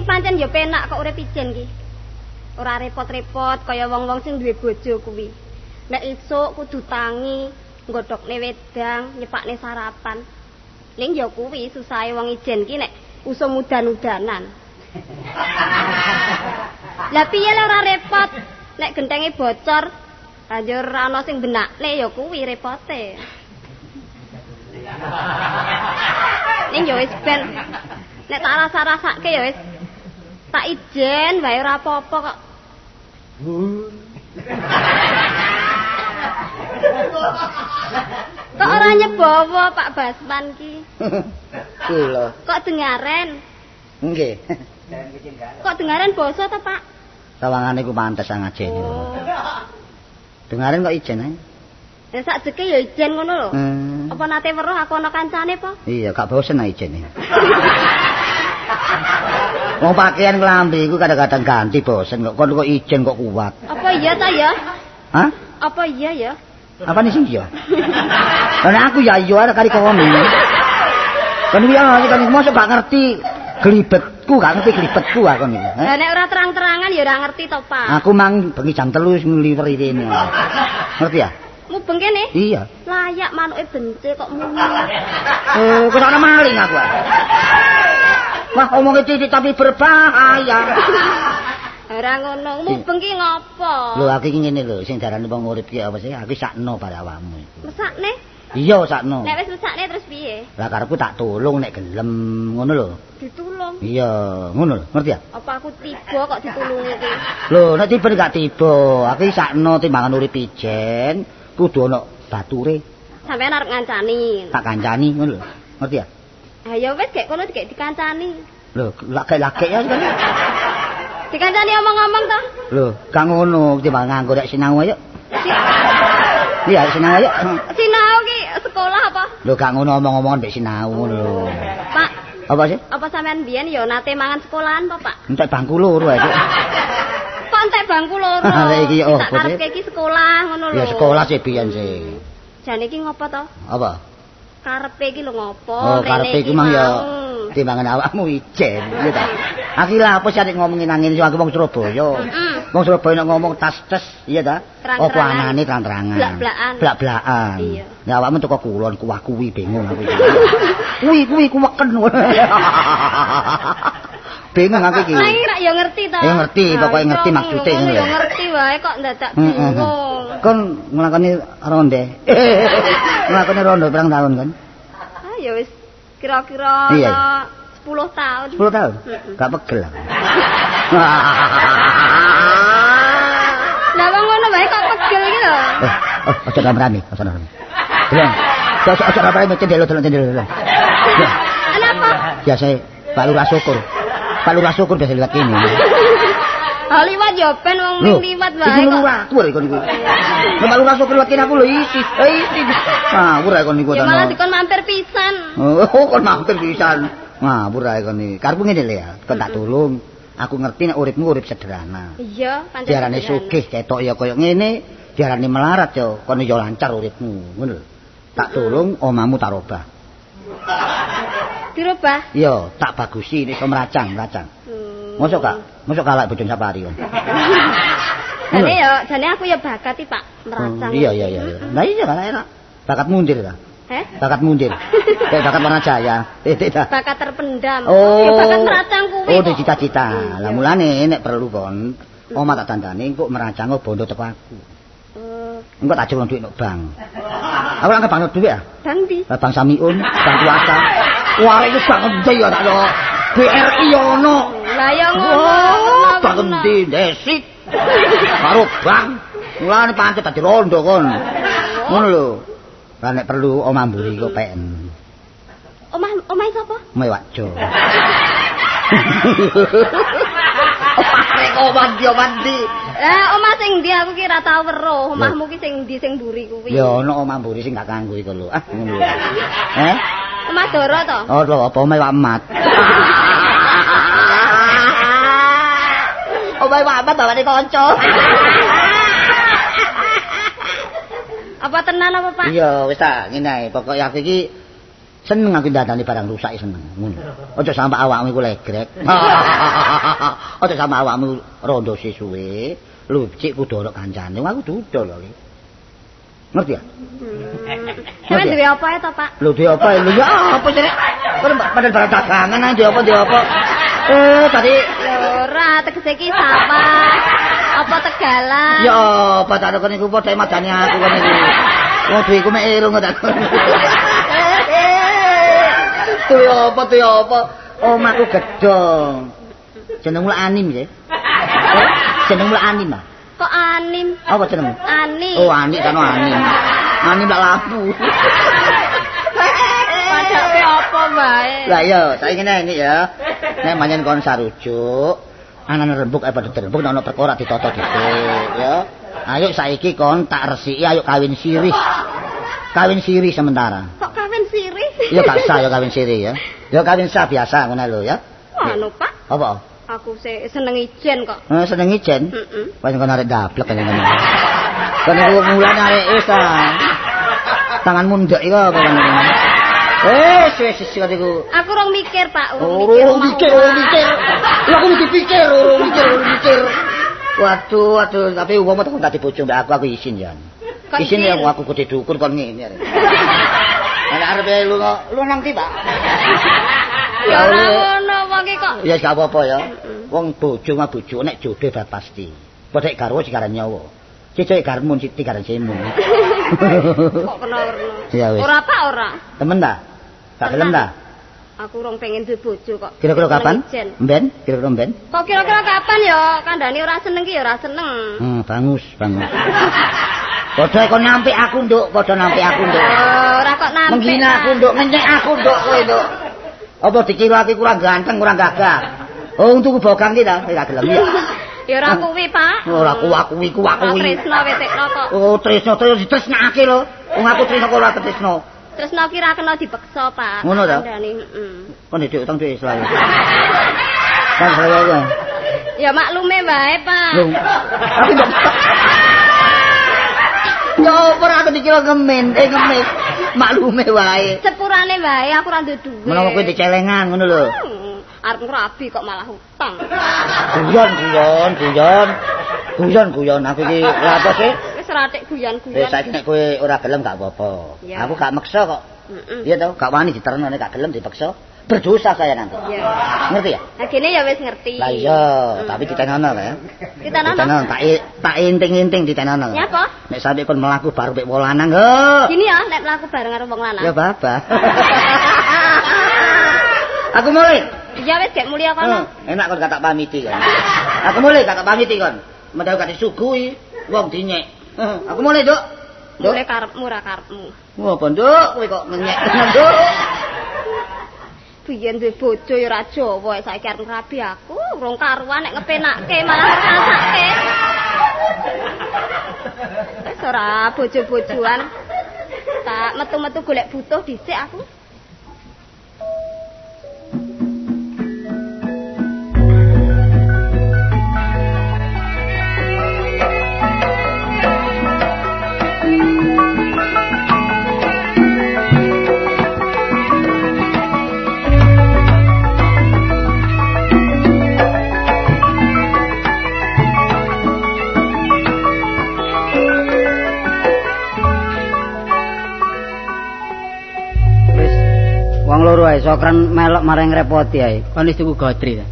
pancen ya penak kok urip ijen iki. Ora repot-repot kaya wong-wong sing duwe bojo kuwi. Nek esuk kudu tangi, nggodhokne wedang, nyepakne sarapan. Ning ya kuwi susahe wong ijen ki nek usum udan-udanan. Lah piye lek ora repot? Nek gentenge bocor, banjur ana sing benakne ya kuwi repote. Ning ya wis ben nek tak rasa-rasake ya wis tak ijen wae ora apa-apa kok. Kok ora nyebowo Pak Basman ki? Kula. Kok dengaren? Nggih. Kok dengaren basa to, Pak? Sawangane ku pantes ngajeni. Oh. Dengaren kok ijen ae. Ya sakjeke ya ijen ngono lho. Apa nate weruh aku ana kancane po? Iya, gak bosen ae ijen. Wong pakaian klambi iku kadang-kadang ganti bosen kok kon kok ijen kok kuat. Apa iya ta ya? Hah? Apa iya ya? Apa nih sih ya? Karena aku ya iya ada kali kono. Kan dia kan mosok gak ngerti glibetku, gak ngerti glibetku aku niku. Lah nek ora terang-terangan ya ora ngerti to, Pak. Aku mang bengi jam 3 wis ngliweri kene. Ngerti ya? Mubeng kene? Iya. Layak manuke bence kok muni. Kok ana maling aku. Wah, omongnya titik tapi berbahaya. Ora ngono, mubeng ki ngopo? Lho, aku iki ngene lho, sing darane wong urip ki apa sih? Aku sakno bare awakmu iku. Mesakne? Iya, sakno. Nek wis mesakne terus piye? Lah karepku tak tulung nek gelem, ngono lho. Ditulung. Iya, ngono lho, ngerti ya? Apa aku tiba kok ditulungi iki? Lho, nek tiba gak tiba, aku iki sakno timbangan urip ijen, kudu ana bature. Sampeyan arep ngancani. Tak kancani ngono lho. Ngerti ya? Ha ya wis gek kono dikek dikancani. Lho, lagek-lagek ya kan. Dikancani omong-omong to? Lho, gak ngono, timbang nganggo rek sinau ayo. Iya, sinau ayo. Sinau ki sekolah apa? Lho, gak ngono omong-omongan mbek sinau ngono lho. Pak, Apa sih? apa sampean biyen ya nate mangan sekolahan to, Pak? Entek bangku loro ae. Kok entek bangku loro? Lah iki yo Tak karepe iki sekolah ngono lho. Ya sekolah sih biyen sih. Jane iki ngopo to? Apa? Karepe iki lho ngopo? Oh, karepe iki mang ya mau. timbangan awakmu ijen, iya ta. Aku lha apa sih arek ngomongin nang ngene aku wong Surabaya. Wong Surabaya nek ngomong tas-tes, iya ta? Apa anane terang-terangan. Blak-blakan. Blak-blakan. Iya. Ya awakmu teko kulon kuwi bingung aku. Kuwi kuweken. bingung aku iki. Lah ora ya ngerti to. Ya ngerti, pokoke ngerti maksude ngono lho. Ya ngerti wae kok dadak bingung. Kon nglakoni ronde. Nglakoni ronde pirang tahun kan? Ah ya wis kira-kira 10 tahun. 10 tahun? Gak pegel. Lah wong ngono wae kok pegel iki lho. Aja ramrami, aja ramrami. Delon. Aja ramrami cendelo. Kenapa? Biasa Pak Lurah Syukur. Pak Lurah Syukur biasa liwat kene. Liwat ya ben wong ning liwat wae. Iki lurah tuwa kon niku. Pak Lurah Syukur liwat kene aku lho isi. Ngawur ae kon niku ta. Ya malah dikon mampir pisan. Oh, kon mampir pisan. Ngawur ae kon iki. Karepku ngene lho ya, kon tak tulung. Aku ngerti nek uripmu urip sederhana. Iya, pancen. Diarani sugih ketok ya kaya ngene, diarani melarat ya kon yo lancar uripmu, ngono lho. Tak tulung omamu tak robah. Dirubah? Iya, tak bagusi nek iso meracang. Mosok kalak bojone sapari kon. Jane aku ya bakat iki, Pak, meracang. Iya. Lah iya kan enak. Bakat mundir ta? Bakat mundir. Kayak bakat warna jaya. Tidak. Bakat terpendam. Oh. Bakat meracang kuwi. Oh, cita-cita. Lah mulane nek perlu kon, omah tak tandani engko meracang bondo teko aku. Engko tak jolong dhuwit nek bank. Aku ora bank dhuwit ah. Bank ndi? Bank Samiun, bank Kuasa. Wah, iki bank endi ya tak lho. BRI ono. Lah ya ngono. Bank endi desit. Karo bank. Mulane pancet dadi rondo kon. Ngono lho. Lah nek perlu omah mburi kok PN. Omah sapa? Omah Wakjo. Omah ndi? Omah sing ndi aku ki ora tau weruh. Omahmu ki sing ndi sing mburi kuwi? Ya ono omah mburi sing gak kanggo iku lho. Ah ngono lho. Omah Doro to? Oh lho apa omah Wamat. Omah Wamat bawane kanca. Apa tenan apa, Pak? Iya, wis tak ngene ae. Pokoke aku iki seneng aku ndandani barang rusak seneng. Ngono. Aja sampe awakmu iku legrek. Aja sampe awakmu rondo sesuwe. Lho, cik kudu ono kancane. Aku dudol lho. Ngerti ya? Sampe duwe apa ya to, Pak? Lho, duwe apa? Lho ya apa sih? Padahal barang dagangan ae duwe apa? Tadi ora tegese ki sapa? Apa Tegalan? Ya, apa tak kon iku padha madani aku kon iki. Wong duweku mek irung tak. Tuh apa? Omahku gedhong. Jenengmu Anim ya? Jenengmu Anim ah? Kok Anim? Apa jenengmu? Ani. Oh, Ani kan Anim. Anim tak lampu. Padahal apa wae? Lah iya, saiki ngene ya. Nek manjen kon sarujuk, anane rembug pada rembug ana perkara ditata dhisik ya. Ayo saiki kon tak resiki ayo kawin sirih. Kawin sirih sementara. Kok kawin sirih? Ya gak sah ya kawin sirih ya. Ya kawin sah biasa ngono lho ya. Anu, Pak. Apa? Aku seneng ijen kok. Seneng ijen? Heeh. Pancen kon arek dablek kan ngono. Kan iku mulane arek isa. Tanganmu ndek iku apa kan. Wis kok iku. Aku rong mikir, Pak. Urung mikir. Ya aku mesti pikir, mikir. Waduh, tapi wong tak dadi bojo mbak aku izin ya. Izin ya aku kudu dukur kon ngene arek. Ana arep lu nang ndi, Pak? Ya ora ngono wong iki kok. Ya gak apa-apa ya. Wong bojo mah bojo nek jodoh bar pasti. Bodhek garwa sing karan nyawa. Cecek garmun siti karan semu. Kok kena werna. Ya wis. Ora Pak, ora. Temen ta? Gak gelem ta? Aku rong pengen duwe bojo kok. Kira-kira kapan? Mben? Kira-kira mben? Kok kira-kira kapan ya? Kandhane ora seneng ki ya ora seneng. Bangus. Padha kon nampik aku, Nduk. Ora kok nampik. Menghina aku, Nduk. Ngenyek aku, Nduk, kowe, Nduk. Apa dikira aku kurang ganteng, kurang gagah? Oh, untukku bogang ki ta? Gak gelem ya. Ya ora kuwi, Pak. Ora kuwi. Tresno wetekno kok. Oh, tresno ditresnake lho. Wong aku tresno kok ora tresno. Tresno ki ra kena dipeksa, Pak. Ngono ta? Kon ndek utang dhuwit selalu. Kan saya. Ya maklume wae, Pak. Lho. Tapi ndok. Ya ora aku dikira ngemis. Maklume wae. Sepurane wae aku ora duwe dhuwit. Menawa kowe dicelengan ngono lho. Arep ngrabi kok malah hutang. Guyon aku iki lha apa sih? Wis ratik guyon-guyon. Saiki nek kowe ora gelem gak apa-apa. Aku gak meksa kok. Iya to, gak wani diterno nek gak gelem dipaksa. Berdosa saya nanti. Iya. Ngerti ya? Lah gene ya wis ngerti. Lah iya, tapi ditenono ya. Ditenono. Tak inting-inting ditenono. Nyapa? Nek sampe kon mlaku baru mek wong lanang, kok. Gini ya, nek mlaku bareng karo wong lanang. Ya babah. Aku mulai. Iya wis gek mulia kono. Enak kon kata pamiti kan. Aku mulai kata pamiti kon. Medal kate sugui wong dinyek. Aku mulai, Duk. Mulai karepmu ra karepmu. Wah, Nduk, kowe kok ngenyek tenan, Nduk. Biyen duwe bojo ya ora Jawa, saiki arep rabi aku, urung karuan nek ngepenakke malah ngrasake. Wis ora bojo-bojoan. Tak metu-metu golek butuh dhisik aku. Loro ae sokran melok marang repoti ae. Kon wis tuku gotri ta?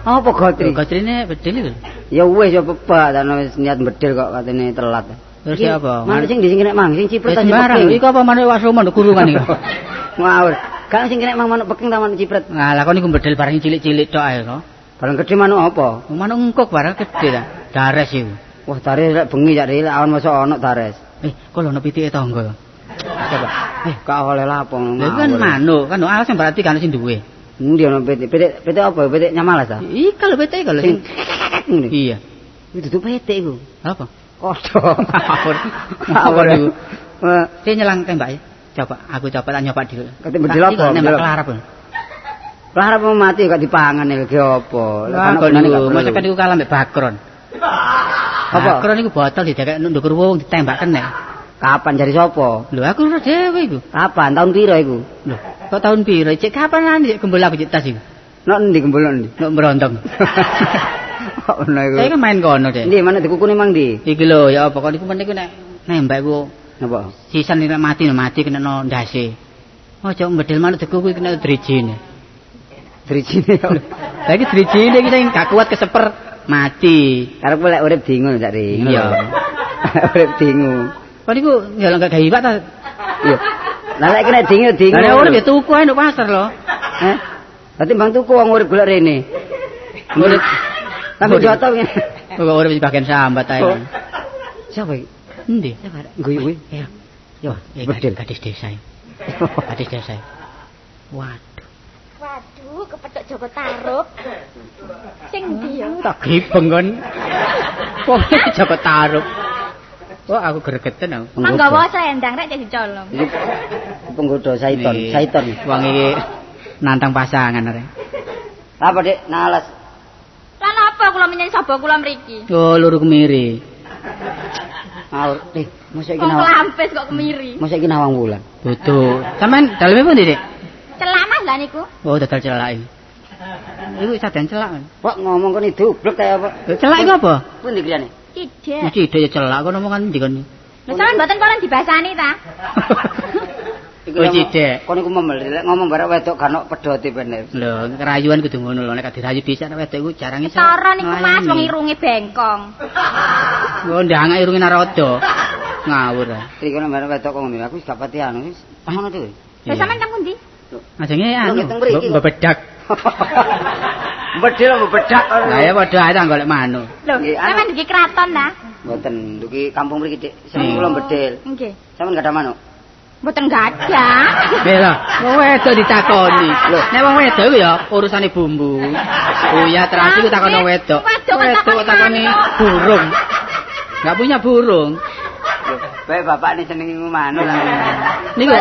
Apa gotri? Gotrine bedil iku. Ya wis ya bebak dan wis niat bedil kok katene telat. Terus apa? Mana sing kena mang sing cipret aja sembarang. Iku apa manuk wasroman kurungan iku. Ngawur. Gak sing kena mang manuk peking ta manuk cipret. Nah, lah kon iku bedil barang cilik-cilik tok ae kok. Barang gede manuk apa? Manuk engkok barang gede ta. Dares iku. Wah, dares lek bengi jak lek awan mosok ana dares. Kok ono pitike tangga. Coba. Gak oleh lapong. Lha kan manuk, kan alas yang berarti kan sing duwe. Endi ono pitik? Pitik apa? Pitik nyamalas ta? Iya, kalau pitik kalau sing iya. Itu tuh pitik iku. Apa? Kodok. Apa iku? Saya nyelang tembak ya. Coba, aku coba tak nyoba dulu. Kate bedil apa? Nembak kelarap. Kelarap mati gak dipangan iki apa? Lah kon niku, mosok kan iku kalah mbek bakron. Apa? Bakron iku botol didekek ndukur wong ditembak kena. Kapan jari sapa? Lho aku ora dhewe iku. Kapan? Tahun piro iku? Lho, kok tahun piro? Cek kapan nanti gembul aku cek tas iku. Nok endi gembul endi? Nok Brontong. Kok ono iku? Saya kan main kono, Dek. Ndi mana dikukune mang ndi? Iki lho, ya apa kok niku men niku nek nembak iku napa? Sisan nek mati kena no ndase. Ojo mbedel manuk dikuku kena drijine. Drijine ya. Lah iki drijine iki sing gak kuat keseper mati. Karep lek urip dingu sak ring. Iya. Urip dingu. Kok niku ya gak gawe ta? Iya. Lah lek kena dingu. Lah urip ya tuku ae nduk pasar lho. Dadi bang tuku wong urip golek rene. Urip tapi joto ngene. Kok urip di bagian sambat ae. Siapa iki? Endi? Guyu-guyu. Iya. Yo, gadis desa. Gadis desa. Waduh, kepethuk Joko Tarub. Sing ndi ya? Tak gibeng kon. Wong Joko Tarub. Oh, aku gregeten aku. Manggawa selendang rek jadi colong. Penggoda Saiton. Wong iki nantang pasangan rek. Apa, Dik? Nales. Lan apa kula menyang sapa kula mriki? Oh, luru kemiri. Aur, Dik, mosok iki nawang. Kok lampis kok kemiri. Mosok iki nawang wulan. Betul. Sampeyan daleme pundi, Dik? Celak Mas lah niku. Oh, dadal celak iki. Iku saden celak. Kok ngomong kon dublek kaya apa? Celak iku apa? Pundi kliyane? Cidek. Mesti ide ya celak kok omongan ndi kon. Lha sampean mboten kono dibasani ta? Iku cidek. Kon iku memel lek ngomong barek wedok kan pedote bener. Lho, kerayuan kudu ngono lho nek dirayu dhisik nek wedok iku jarang iso. Cara niku Mas wong irunge bengkong. Oh, ndang irunge naroda. Ngawur. Iki nek barek wedok kok ngene aku wis gak pati anu wis. Ngono to. Lah sampean teng pundi? Ajenge anu bebedak. Bedil bebedak. Lah ya padha ae tak golek manuk. Lho, sampean iki kraton ta? Mboten, iki kampung mriki Dik. Sing kula bedil. Nggih. Sampeyan gak ada manuk? Mboten gadah. Lho, wong wedok ditakoni. Nek wong wedok iku ya urusane bumbu. Oh ya terus iku takoni wedok. Wedok takoni burung. Enggak punya burung. Bae bapak ini seneng manuk lah. Niku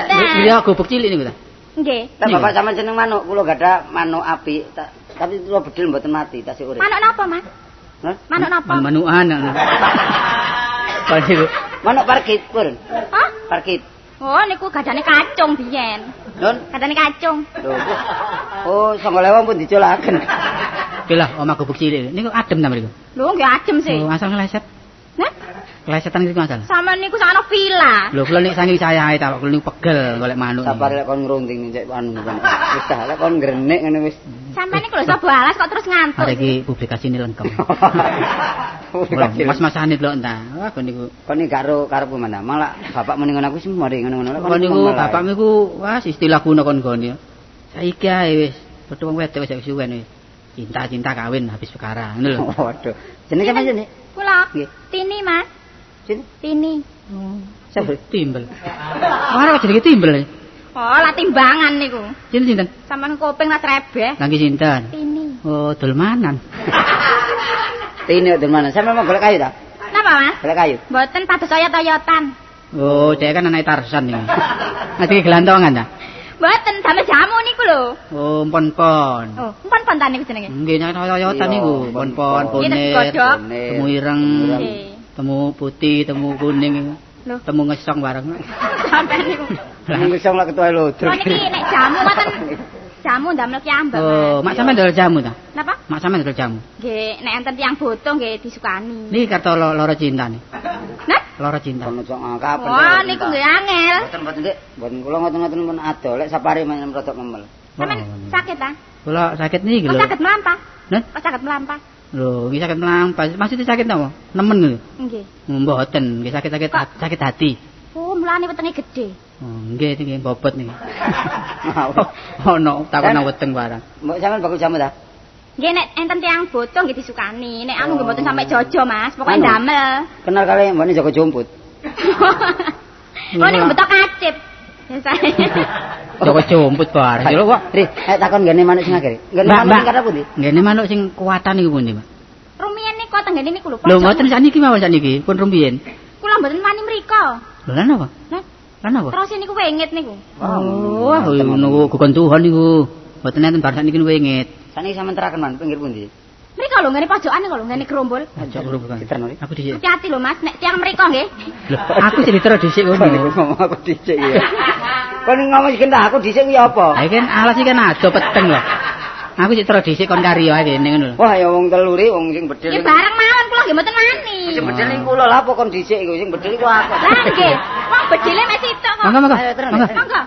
ya gobok cilik niku ta. Nggih. Tapi bapak sampean seneng manuk, kula gak ada manuk api, tapi kula bedil mboten mati, tasih urip. Manuk napa, Mas? Hah? Manuk napa? Manukan. Kalau manuk parkit, pun. Hah? Parkit. Oh, niku gadane kacung biyen. Nun? Gadane kacung. Oh, 9.000 pun diculaken. Oke lah, omah gobok cilik. Niku adem ta mriku. Lho, nggih adem sih. Oh, asal ngeleset. Hah? Klesetan iki masalah. Sampeyan niku sak ana villa. Lho kula nek saking sayahe ta kok kula niku pegel golek manuk. Sabar lek kon ngrunting cek anu kan. Wis dah lek kon ngrenek ngene wis. Sampeyan niku lho iso balas kok terus ngantuk. Arek iki publikasine lengkap. Mas-masane delok entah. Wah kon niku. Kon iki karo karepku mana? Malah bapak muni ngono aku wis mari ngono-ngono. Kon niku bapakmu iku wah istilah kuno kon gone. Saiki ae wis padha wong wedok wis suwen wis. Cinta-cinta kawin habis perkara ngono lho. Waduh. Jenenge sampeyan jenenge? Kula. Nggih. Tini, Mas. Sin Tini. Siapa? Timbel. Ora kok jenenge timbel. Oh, lah timbangan niku. Sinten? Sampeyan kuping lah trebeh. Lagi sinten? Tini. Oh, dolmanan. Tini udah mana? Sampe mau golek kayu ta? Napa, Mas? Golek kayu. Mboten pados toyot-toyotan. Oh, dia kan anak Tarsan iki. Nanti gelantongan ta? Mboten damel jamu niku lho. Oh, pon-pon. Oh, empon-pon ta niku jenenge. Nggih, toyotan niku, pon-pon, Ini boner, godhog. temu ireng, Nggih. temu putih, temu kuning, Lho. temu ngesong bareng. Sampeyan niku. Nang iso lak ketua lho. Kok niki nek jamu mboten jamu ndamel ki ambek. Oh, mak sampean ndol jamu ta? Napa? Mak sampean ndol jamu. Nggih, nek enten tiyang boto nggih disukani. Niki kata loro cinta nih. Nah? Loro cinta. Kono cok kapan. Wah, niku nggih angel. Mboten Dik. Mboten kula ngoten-ngoten pun ado lek sapare men rodok ngemel. Sampeyan sakit ta? Kula sakit niki Kok lho. sakit melampah? Nah? Kok sakit melampah? Lho, iki sakit melampas. Maksudnya sakit napa? Nemen lho. Nggih. Mboten, nggih sakit-sakit sakit hati. Oh, mulane wetenge gedhe. Oh, nggih niki bobot niki. Ono takon weteng barang. Mbok sampean bakul jamu ta? Nggih nek enten tiyang boto nggih disukani. Nek anu nggih mboten sampe jojo, Mas. Pokoke ndamel. Kenal kali mbone jaga jomput. Oh, nek betok kacip. Biasane. Joko jomput barang. Lho kok. Ri, takon ngene manuk sing akeh. Ngene manuk sing kata pundi? Ngene manuk sing kuatan niku pundi, Pak? Rumiyin niku tenggene niku lho. Lho mboten sakniki mawon sakniki, pun rumiyin. Kula mboten wani mriko. Lho lan apa? Nah, Lan apa? terus niku wengit niku. Wah, niku gugon Tuhan niku. Mboten enten bar sakniki wengit. Saniki sampean teraken man pinggir pundi? Mriko lho ngene pojokan niku lho, ngene gerombol. Ajak guru bukan. Aku dhisik. Hati-hati lho Mas, nek tiyang mriko nggih. Lho, aku sing ditero dhisik ngono. Ngomong aku dhisik ya. Kon ngomong iki aku dhisik kuwi apa? Ha iki kan alas iki kan aja peteng lho. Aku sik tero dhisik kon kari wae kene ngono lho. Wah ya wong teluri wong sing bedhil. Ya bareng mawon kula nggih mboten wani. Sing bedhil iku kula lha apa kon dhisik iku sing bedhil iku aku. Lah nggih, wong bedhile mek sitok kok. Monggo. Ayo, terus. Monggo. Monggo.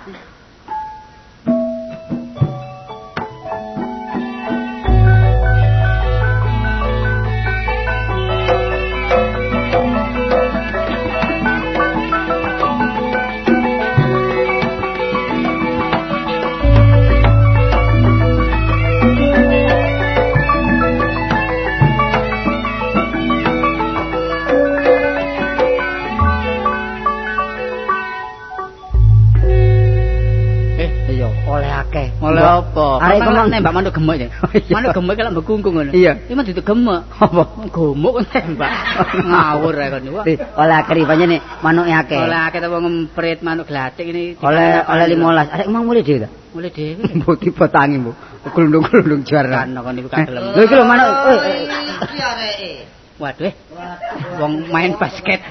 Oleh akeh. Oleh apa? Arek kemang nembak manuk gemuk ya. Manuk gemuk kalau mbok kungkung ngono. Iya. Iki mah duduk gemuk. Apa? Gemuk kok tembak. Ngawur ae kon. Wah. Oleh akeh ripane manuke akeh. Oleh akeh ta wong ngemprit manuk glathik ini. Oleh 15. Arek emang mulai dhewe ta? Mulai dhewe. Mbok tiba tangi mbok. Glundung-glundung juara. Kan kon niku kagelem. Lho iki lho manuk. Iki areke. Waduh. Wong main basket.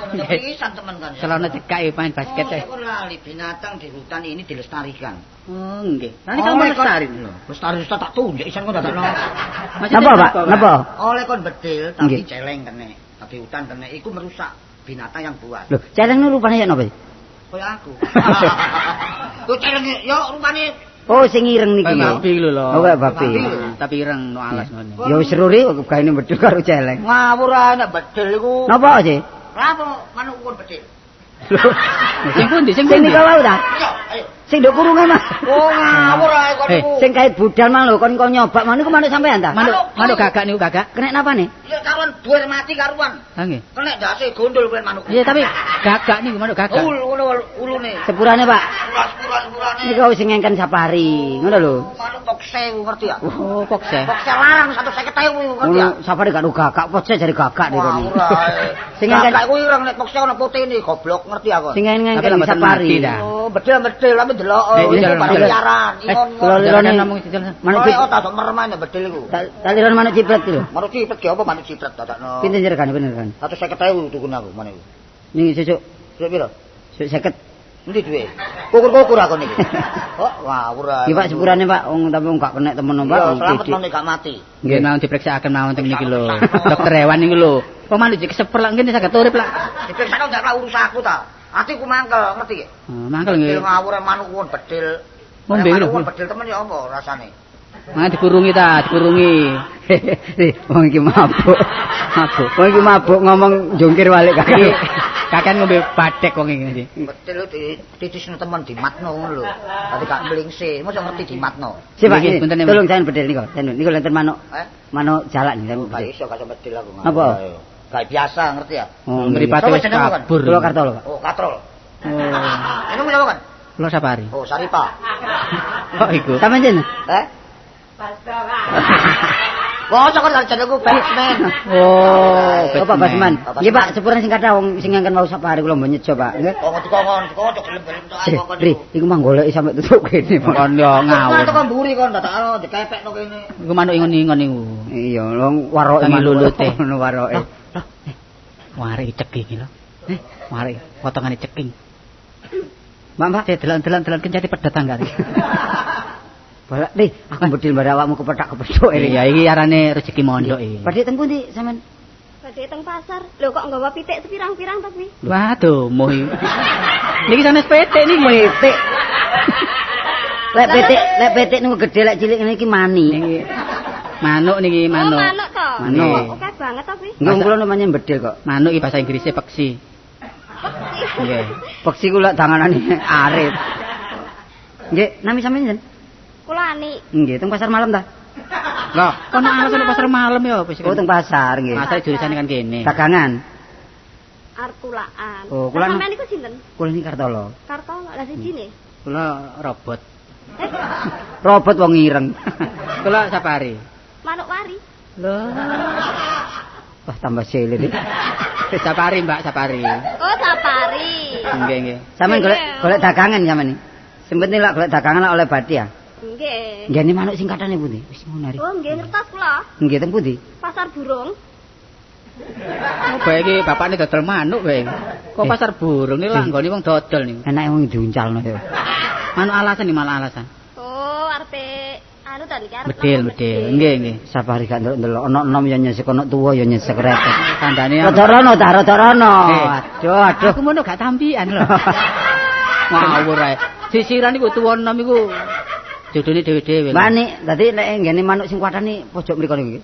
Pisan teman kan. Celana cekak main basket ya. Kok lali binatang di hutan ini dilestarikan. Oh, nggih. Nanti kamu lestari lho. Lestari tak tunjuk isan kok dadakno. Napa, Pak? Napa? Oleh kon bedil tapi Nggih. celeng kene. Tapi hutan kene iku merusak binatang yang buas. Lho, celeng nu rupane ya napa? Kaya aku. Kok celeng yo rupane Oh, sing ireng niki. Kayak babi lho lho. Oh, kayak babi. Tapi ireng no alas ngono. Ya wis seru ri kok gaene bedul karo celeng. ngawur ae nek bedil iku. Napa sih? Apa manuk ukun bedil? Sing pundi? Sing Sing pundi? niku wae ta? Ayo, ayo. Sing nduk kurungan Mas. Oh ngawur ae kon Eh, niku. Sing kait budal mang lho kon nyoba manuk ku manuk sampean ta? Manuk gagak niku gagak. Kena napa nih? Ya karuan duwe mati karuan. Ha nggih. Kena ndase gondol kuwi manuk. Iya tapi gagak niku manuk gagak. Ngono ulune. Sepurane Pak. Sepurane. Niku wis sing ngengken safari, ngono lho. Manuk tokse ngerti ya? Oh, kok se. Tokse larang 150.000 ngerti ya? Ngono safari gak gagak, pocet jare gagak niku. Ngawur ae. Sing Gagak ngengken kuwi ireng nek tokse ana putih goblok ngerti ya kon. sing Tapi ngengken lambat safari. mati dah. Oh, bedil tapi delok Iki jalan pada bedil. siaran. Kula lirone ngomong jajal. manuk Manuk cipret. tak mermain bedil iku. Taliran manuk cipret iki lho. Manuk cipret ki apa manuk cipret dadakno. Pinten jeregane bener kan? 150.000 tukune aku manuk iku. Ning sesuk Sik piro? sesuk 50. Endi duwe? Kukur-kukur aku niki. Kok ngawur ae. Iki Pak sepurane Pak, wong tapi wong gak kenek temen Pak. Ya selamat men gak mati. Nggih mau dipriksakaken mawon teng niki lho. Dokter hewan niku lho. Kok manuk iki keseper lak ngene saged urip lak. Dipriksakno ndak urus aku ta. Atiku mangkel, ngerti nggih? Mangkel nggih. Ngawur manuk won bedil. Ngombe lho. Bedil temen ya apa rasane? Mana dikurungi ta, dikurungi. Wong iki mabuk. Mabuk. Wong iki mabuk ngomong jongkir balik kaki. Kakean ngombe badhek wong iki. Betul ditisno temen dimatno ngono lho. Dadi gak mlingse, mosok ngerti dimatno. Si Pak, tolong jangan bedil niku. Niku lenten manuk. Manuk jalak nih. Gak iso gak bedil aku. Apa? Gak biasa ngerti ya. Mripate wis kabur. Kula Kartolo, Pak. Oh, katrol. Ini punya apa kan? Kula Sapari. Oh, Saripa. Kok iku? Sampeyan jeneng? Wah, cokot karo jenengku Batman. Oh, Bapak Basman. Nggih Pak, sepurane sing kathah wong sing ngangken wau Sapari kula mbok nyejo Pak, nggih. Kok dikongkon gelem-gelem tok Ri, iku mah goleki sampe tutup kene. Kon yo ngawur. Kok mburi kon dadak dikepekno kene. Iku manuk ingon-ingon niku. Iya, wong waroke lulute. Ngono waroke. Warek ceking lho. Warek potongane ceking. Mbak, delan-delan kencati pedhot tanggane. Balak nih, aku bedil mbak awakmu kepethak-kepethuk ini. Iya, iki arane rezeki mondok iki. Badhe teng pundi sampean? Badhe teng pasar. Lho kok nggawa pitik sepirang-pirang to kuwi? Waduh, moh. Niki sanes petik niki. Petik. Lek petik niku gedhe lek cilik ngene iki mani. Manuk niki manuk. Oh, manuk to. Manuk. Oke banget to kuwi. Nggih kula namanya bedil kok. Manuk iki bahasa Inggrisnya peksi. Nggih. Peksi kula danganane arit. Nggih, nami sampeyan sinten? Kula Ani. Nggih, teng pasar malam ta? Lah, kono alasan pasar malam ya wis. Oh, teng pasar nggih. Pasar jurusan kan kene. Dagangan. Artulaan. Oh, kula sampeyan niku sinten? Kula niki Kartolo. Kartolo, lah sijine. Kula robot. Robot wong ireng. Kula Sapari. Manuk wari. Lho. Wah, tambah selir. Sapari, Mbak, Sapari. Oh, Sapari. Nggih, nggih. Sampeyan golek dagangan sampeyan iki. Sempet nih lak golek dagangan lak oleh Bati ya. Nggih. Nggih manuk singkatane pundi? Wis ngono ari. Oh, nggih ngertos kula. Nggih teng pundi? Pasar burung. Oh, bae iki bapakne dodol manuk bae. Kok pasar burung iki langgone wong dodol niku. Enake wong diuncalno ya. Manuk alasan iki malah alasan. Oh, arepe anu ta niki arep. Bedil. Nggih, nggih. Sapari gak ndelok ana enom ya nyesek ana tuwa ya nyesek repet. Kandhane Rada rono ta, rada rono. Aduh. Aku ngono gak tampian lho. Ngawur ae. Sisiran iku tuwa enom iku jodone dhewe-dhewe. Mani, dadi nek nggene manuk sing kuatane pojok mriku niku.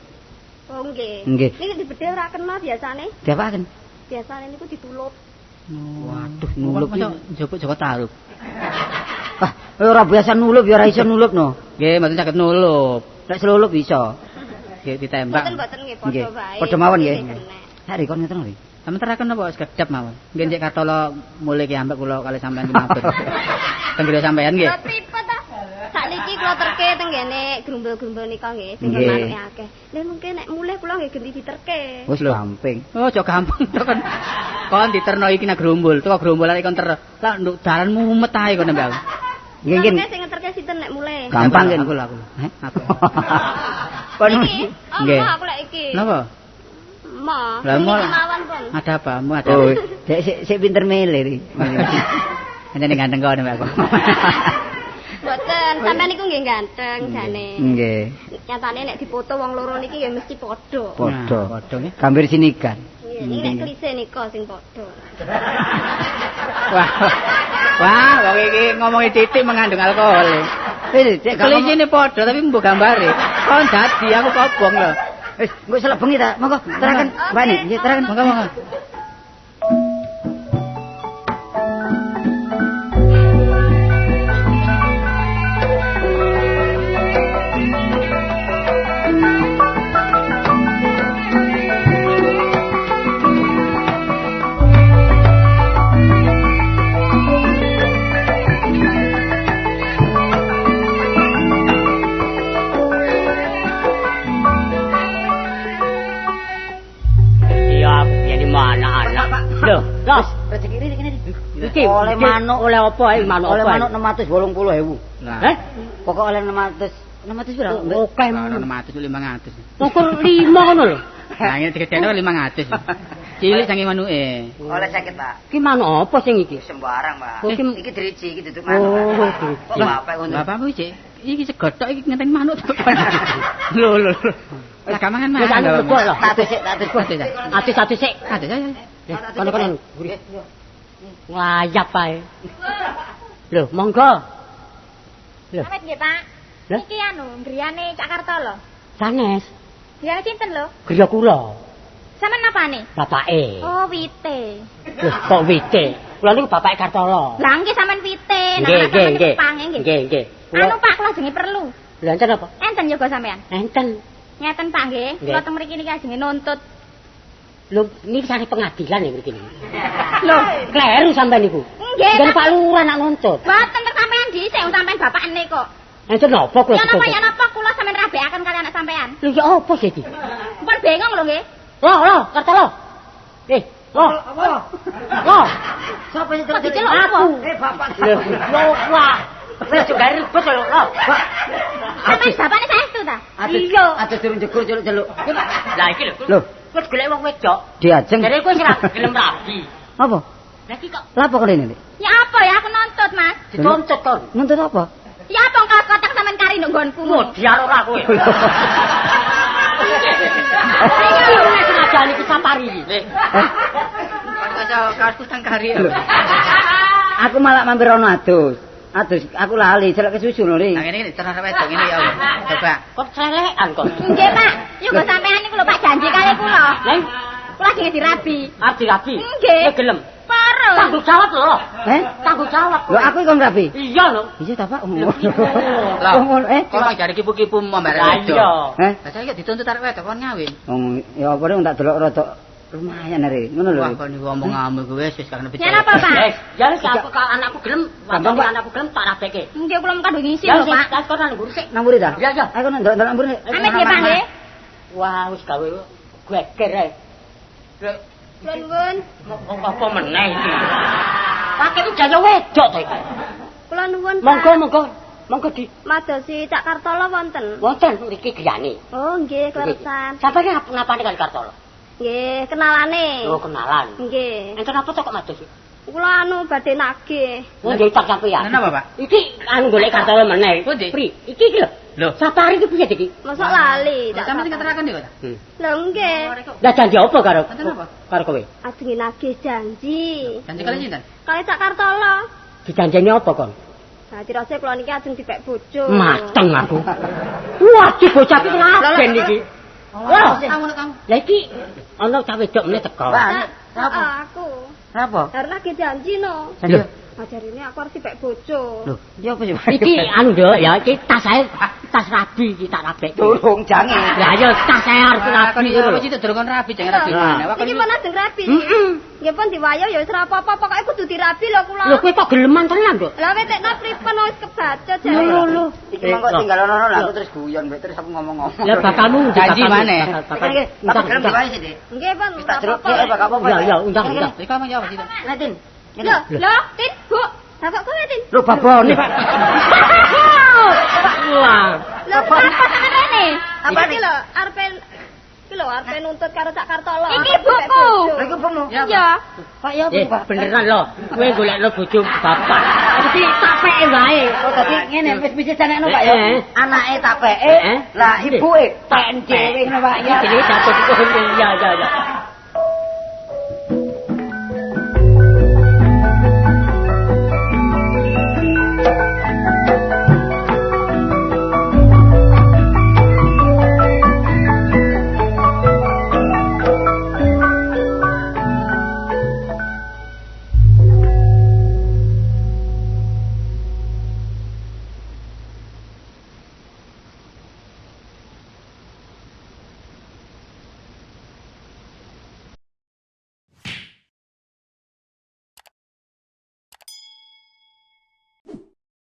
Oh, nggih. Nggih. Niki dibedhil ora kena biasane. Diapaken? Biasane niku ditulup. Waduh, nulup iki. Joko tarup. Ah, ora biasa nulup ya ora iso nulupno. Nggih, mboten saged nulup. Nek selulup iso. Nggih ditembak. Mboten nggih padha wae. Padha mawon nggih. Hari kon ngeten lho. Sampe teraken apa wis kedap mawon. Nggih cek Kartolo mulih ki ambek kula kali sampean ki matur. Tenggere sampean nggih. Lha pripun ta? Sakniki kula terke teng ngene grumbul-grumbul nika nggih sing manuke akeh. Lha mungkin nek mulih kula nggih genti diterke. Wis gampang. Oh, aja gampang to kan. Kon diterno iki nang grumbul, tuwa grumbulan iki kon ter. Lah nduk dalan mumet ae kon mbak. Nggih nggih. Sing ngeterke sinten nek mulih? Gampang kan aku. Heh, aku. Kon nggih. Aku lek iki. Napa? Ma. Lah mau ada apa? Mau ada. Oh, sik pinter milih. Hanya ning ganteng kok mbak aku. Mboten, sampean niku nggih ganteng jane. Nggih. Nyatane nek dipoto wong loro niki ya mesti padha. Padha. Padha nggih. Gambir sinikan. Iki nek klise nika sing padha. Wah, wong iki ngomongi titik mengandung alkohol. Klisene padha tapi mbok gambare. Kon dadi aku kobong lho. Wis, engko selebengi ta. Monggo teraken, Mbak Ni. Nggih, teraken. Monggo. Lho, Los, rezeki iki kene iki. Oleh manuk, oleh apa ae manuk? Oleh manuk 680.000. Heh? Pokok oleh 600 pira? Oke, 600 500. Ukur 5 ngono lho. Nah, ini digedhekno 500. Cilik sange manuke. Oleh 50, Pak. Ki manuk apa sing iki? Sembarang, Pak. Oh, Iki driji, iki duduk manuk. Oh, Kok bapak ngono? Bapakmu iki segothok iki ngenteni manuk. Lho. Lah gamangan Wis anu mah. teko lho. Tak sik. Ati-ati sik. Ada ya. Kono-kono. Nglayap ae. Lho, monggo. Lho, Amit nggih, Pak. Lah? Iki anu, griyane Cak Kartolo. sanes. Griyane sinten lho? Griya kula. Sampeyan napane? Bapake. Oh, Wite. Lho, kok wite? Kula niku bapake Kartolo. Lah nggih sampeyan Wite, Nggih. pange nggih. Nggih. Anu Pak, kula jenenge perlu. Lha enten apa? Enten yoga sampeyan. Enten. Ngeten Pak nggih, kula teng mriki niki ajenge nuntut. Lho, niki sare pengadilan ya mriki niki. Lho, Kleru sampean niku. nggih. Dan Pak Lurah nak nuntut. Mboten tek sampeyan dhisik, sampeyan bapakne kok. Enten napa kula? Ya napa kula sampeyan rabekaken kali anak sampeyan. Lho, ya apa sih iki? Pun bengong lho nggih. Loh, Kartolo. Apa? Loh. Sapa sing Kok diceluk apa? bapak. Lho, wah. Wis juga ribet lho. Sampeyan bapakne saestu ta? Iya. Ada durung jegur celuk-celuk. Lah iki lho. Wis golek wong wedok. Diajeng. Jare kowe ora gelem rabi. Apa? Lah iki kok Lah apa kene iki? Ya apa ya aku nuntut, Mas. dituntut kon. Nuntut apa? Ya apa kotak sampeyan kari nduk nggonku. Modiar ora kowe. Iki lho nek sengaja iki sapari iki. Kaosku tang kari. Aku malah mampir ono adus. Aku lali, celek kesusu lho, Ri. Nah ngene iki terus wedok ngene ya. Coba. Kok celelekan kok. Nggih, Pak. Yo kok sampeyan niku lho Pak janji kali kula. Lah, Kula jenenge dirabi. arti rabi. Nggih. Kowe gelem. Parus. Tanggung jawab lho. Tanggung jawab. Lho aku kon rapi. Iya lho. Iya ta, Pak? Lah, kok mang jare kipu-kipu mambar Lah wedok. iya. Lah saiki dituntut arek wedok kon ngawin. Ya apa rek tak delok rada lumayan Ri. Ngono lho. Wah, kon niku ngomong-ngomong kuwi wis kan Ya napa, Pak? Ya wis aku anakku gelem, Gampang, Pak. anakku gelem tak rabeke. Nggih kula mung kandung ngisi Ya lho, wis, Pak. kok nang ngurus sik. Namburi ta? Iya, iya. Aku ndelok namburi. Amit nggih, Pak nggih. Wah, wis gawe geger ae. Nuwun. Apa meneh iki? Pakai itu jaya wedok to iki. Kula nuwun, Pak. Monggo di Madosi Cak Kartolo wonten. wonten mriki griyane. Oh, nggih, kleresan. Sampeyan ngapane kan Kartolo? Nggih, kenalane. Oh, kenalan. Nggih. Enten apa to kok mados? Kula anu badhe nagih. Oh, nggih tak sampeyan. Napa, Pak? Iki anu golek Kartolo meneh. Pundi? Pri, iki lho. Lho. Sapari iki piye iki? Mosok lali. Lah sampe sing keteraken iki, Pak. Lho nggih. Lah janji apa karo Enten apa? karo kowe? Ajenge nagih janji. Janji kali sinten? Kali Cak Kartolo. Dijanjeni apa kon? Nah, dirasa kula niki ajeng dipek bojo. Mateng aku. Wah, iki bocah iki laben iki. Wah, Kamu kamu. lah iki ana cah wedok meneh teko. Aku. Apa? Arep nagih janji no. Lho, Ajarine aku arep dipek bojo. lho, iya apa sih? Iki anu nduk ya, iki tas ae, tas rabi iki tak rabek. Durung jange. Lah ya tas ae arep Kon rabi. iki wis durung kon rabi jeng rabi mana. Wah kon Iki pun ajeng rabi. Heeh. Nggih pun diwayo ya wis ora apa-apa, pokoke kudu dirabi lho kula. Lho kowe kok geleman tenan kok? Lah wetekno pripun wis kebacut jare. Lho. Iki mongko tinggal ono lah aku terus guyon mbek terus aku ngomong-ngomong. Lah bakalmu Janji maneh. Tapi gelem diwae sih, Dik. Nggih pun. Wis tak jeruk sik apa apa. Ya ya undang. Iki kamu jawab sih. Netin. Lho, lho, Tin, Bu. Bapak kowe Tin. Lho babone, Pak. Wah. Lho, apa sampeyan? Apa Iki lho, arepe iki lho arepe nuntut karo Cak Kartolo. Iki Arep dipek buku. bojo. Lha iku bomu. Iya. Pak ya apa, Pak? Beneran lho, kowe golekno bojo bapak. Mesti tak peke wae. Oh, dadi ngene wis bisa janekno, Pak ya. Anake tak peke, lah ibuke tak dhewe ngono, Pak. Iki dhewe dapet. Ya ya ya.